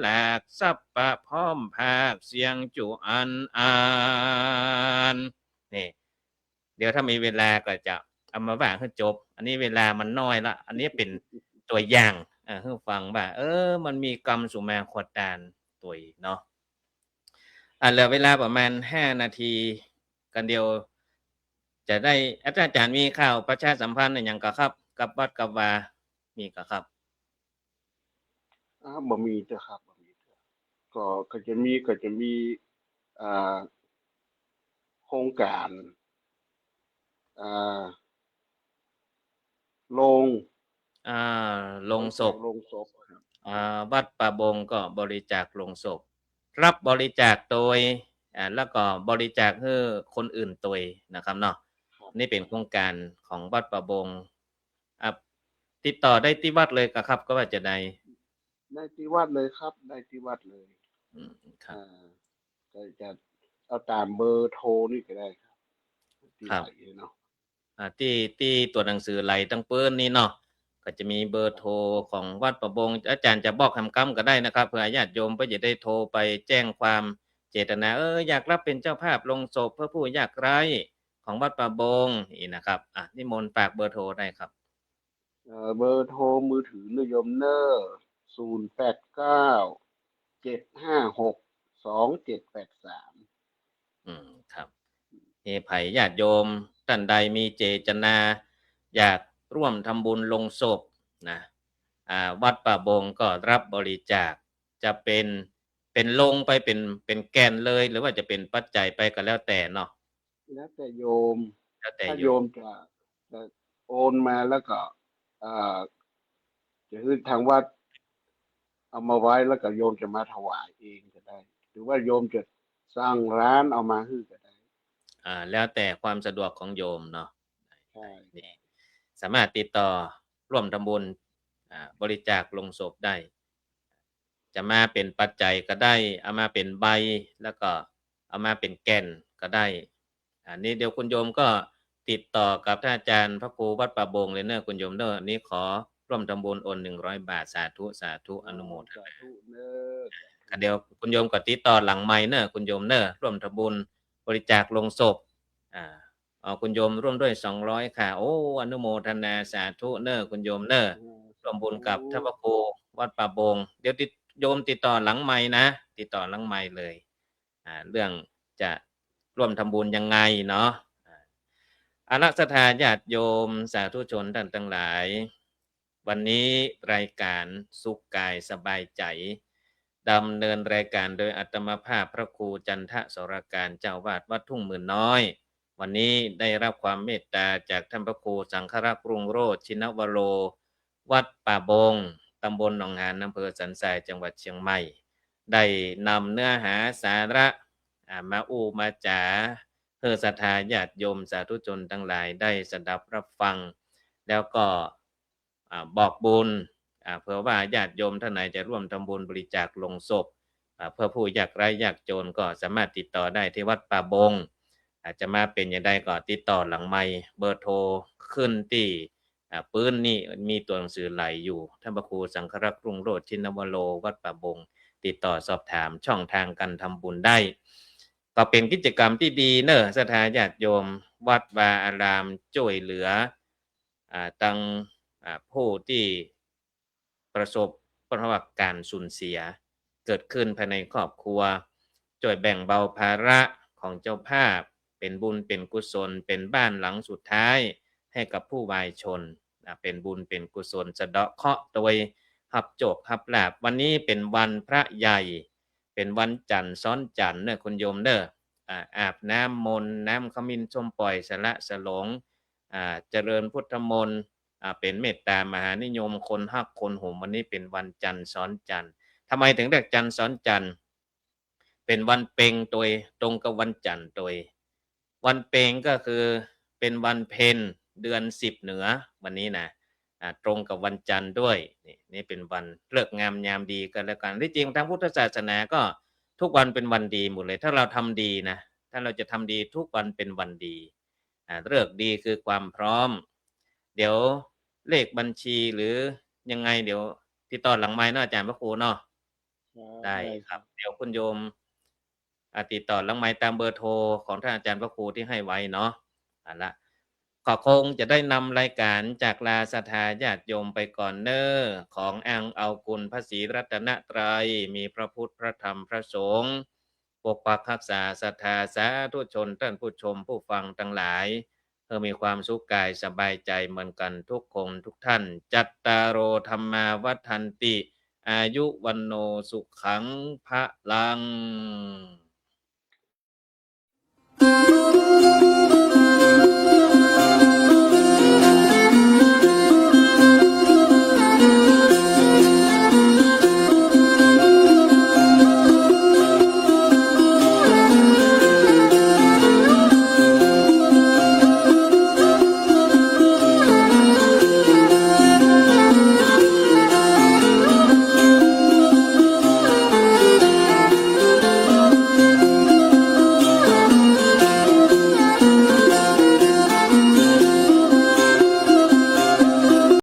หลากสับปะพร้อมภาคเสียงจุอันนี่เดี๋ยวถ้ามีเวลาก็จะเอามาว่าให้จบอันนี้เวลามันน้อยละอันนี้เป็นตัวอย่างให้ฟังว่ามันมีกรรมสุมาควตารตัวเนาะเหลือเวลาประมาณ5นาทีกันเดียวจะได้อาจารย์มีข่าวประชาสัมพันธ์อย่างก็ครับกับวัดกับวามีก็ครับบ่มีเด้อครับบ่มีเด้อก็จะมีอ่าโครงการอ่าโรงลงศพโรงศพครับวัดป่าบงก็บริจาคลงศพรับบริจาคโดยแล้วก็บริจาคให้คนอื่นตัวนะครับเนาะนี่เป็นโครงการของวัดป่าบงติดต่อได้ที่วัดเลยครับก็ว่าจะได้ที่วัดเลยครับได้ที่วัดเลยครับก็จะเอาตามเบอร์โทรนี่ก็ได้ครับที่ไหนเนาะที่ตัวหนังสือไหลตั้งเปิ้นนี่เนาะก็จะมีเบอร์โทรของวัดประบงอาจารย์จะบอกคำกำก็ได้นะครับเผื่อญาติโยมเพื่อจะได้โทรไปแจ้งความเจตนาอยากรับเป็นเจ้าภาพลงศพเพื่อผู้ยากไร้ของวัดประบงนี่นะครับนิมนต์ฝากเบอร์โทรได้ครับเบอร์โทรมือถือนิยมเนอร์0897562783ครับไผญาติโยมท่านใดมีเจตนาอยากร่วมทำบุญลงศพนะ วัดป่าบงก็รับบริจาคจะเป็นลงไปเป็นแกนเลยหรือว่าจะเป็นปัจจัยไปก็แล้วแต่เนาะแล้วแต่โยมแล้วแต่ถ้าโยมโยมจะโอนมาแล้วก็เอ่อจะคือทางวัดเอามาไว้แล้วก็โยมจะมาถวายเองก็ได้หรือว่าโยมจะสร้างร้านเอามาให้ก็ได้แล้วแต่ความสะดวกของโยมเนาะใช่นี่สามารถติดต่อร่วมทำบุญบริจาคลงศพได้จะมาเป็นปัจจัยก็ได้เอามาเป็นใบแล้วก็เอามาเป็นแก่นก็ได้อันนี้เดี๋ยวคุณโยมก็ติดต่อกับท่านอาจารย์พระครูวัดป่าบงเลยเนอะคุณโยมเนอะอันนี้ขอร่วมทำบุญโอน100 บาทสาธุสาธุอนุโมทสานาธุเนอสาธุเดี๋ยวคุณโยมก็ติดต่อหลังไมค์เนอะคุณโยมเนอะร่วมทำบุญบริจาคลงศพอ่าคุณโยมร่วมด้วย200ค่ะโอ้อนุโมทนาสาธุเนอะคุณโยมเนอะร่วมบุญสาธุกับท่านพระครูวัดป่าบงเดี๋ยวโยมติดต่อหลังไมค์นะติดต่อหลังไมค์เลยเรื่องจะร่วมทำบุญยังไงเนาะอารักษาญาติโยมสาธุชนท่านทั้งหลายวันนี้รายการสุขกายสบายใจดำเนินรายการโดยอัตมภาพพระครูจันทสรการเจ้าวาดวัดทุ่งหมื่นน้อยวันนี้ได้รับความเมตตาจากท่านพระครูสังฆรักษ์รุ่งโรจน์ชินวโรวัดป่าบงตำบลหนองหานอำเภอสันทรายจังหวัดเชียงใหม่ได้นำเนื้อหาสาระมามาจาเพื่อศรัทธาญาติโยมสาธุชนทั้งหลายได้สดับรับฟังแล้วก็บอกบุญเผื่อว่าญาติโยมท่านไหนจะร่วมทำบุญบริจาคลงศพเพื่อผู้ยากไร้ยากจนก็สามารถติดต่อได้ที่วัดป่าบงอาจจะมาเป็นอย่างใดก็ติดต่อหลังไมค์เบอร์โทรขึ้นที่ปื้นนี่มีตัวหนังสือไหลอยู่ท่านพระครูสังฆรักษ์รุ่งโรจน์ชินวโรวัดป่าบงติดต่อสอบถามช่องทางการทำบุญได้ก็เป็นกิจกรรมที่ดีเนอะศรัทธาญาติโยมวัดวาอารามช่วยเหลือตั้งผู้ที่ประสบการสูญเสียเกิดขึ้นภายในครอบครัวช่วยแบ่งเบาภาระของเจ้าภาพเป็นบุญเป็นกุศลเป็นบ้านหลังสุดท้ายให้กับผู้วายชนเป็นบุญเป็นกุศลสะเดาะเคราะห์โดยหับโจกหับลาบวันนี้เป็นวันพระใหญ่เป็นวันจันทร์ซ้อนจันทร์เนอะคุณโยมเนอะอาบน้ำมนต์น้ำขมิ้นชมปล่อยสละสลงเจริญพุทธมนต์เป็นเมตตามหานิยมคนฮักคนโหมวันนี้เป็นวันจันทร์ซ้อนจันทร์ทำไมถึงเรียกจันทร์ซ้อนจันทร์เป็นวันเพ็งตัวตรงกับวันจันทร์ตัววันเพ็งก็คือเป็นวันเพ็ญเดือน10เหนือวันนี้นะตรงกับวันจันทร์ด้วยนี่เป็นวันเลิกงามยามดีกันแล้วกันที่จริงทางพุทธศาสนาก็ทุกวันเป็นวันดีหมดเลยถ้าเราทำดีนะถ้าเราจะทำดีทุกวันเป็นวันดีเลิกดีคือความพร้อมเดี๋ยวเลขบัญชีหรือยังไงเดี๋ยวติดต่อหลังไมค์เนาะอาจารย์พระครูเนาะได้ครับเดี๋ยวคุณโยมติดต่อหลังไมค์ตามเบอร์โทรของท่านอาจารย์พระครูที่ให้ไว้เนาะละขอคงจะได้นำรายการจากลาศรัทธาญาติโยมไปก่อนเนอของอังเอาคุณพระศรีรัตนตรัยมีพระพุทธพระธรรมพระสงฆ์ปกปักรักษาศรัทธาสาธุชนท่านผู้ชมผู้ฟังทั้งหลายเพื่อมีความสุขกายสบายใจเหมือนกันทุกคนทุกท่านจัตตารโอธรรมาวัฏันติอายุวันโนสุขังพะลัง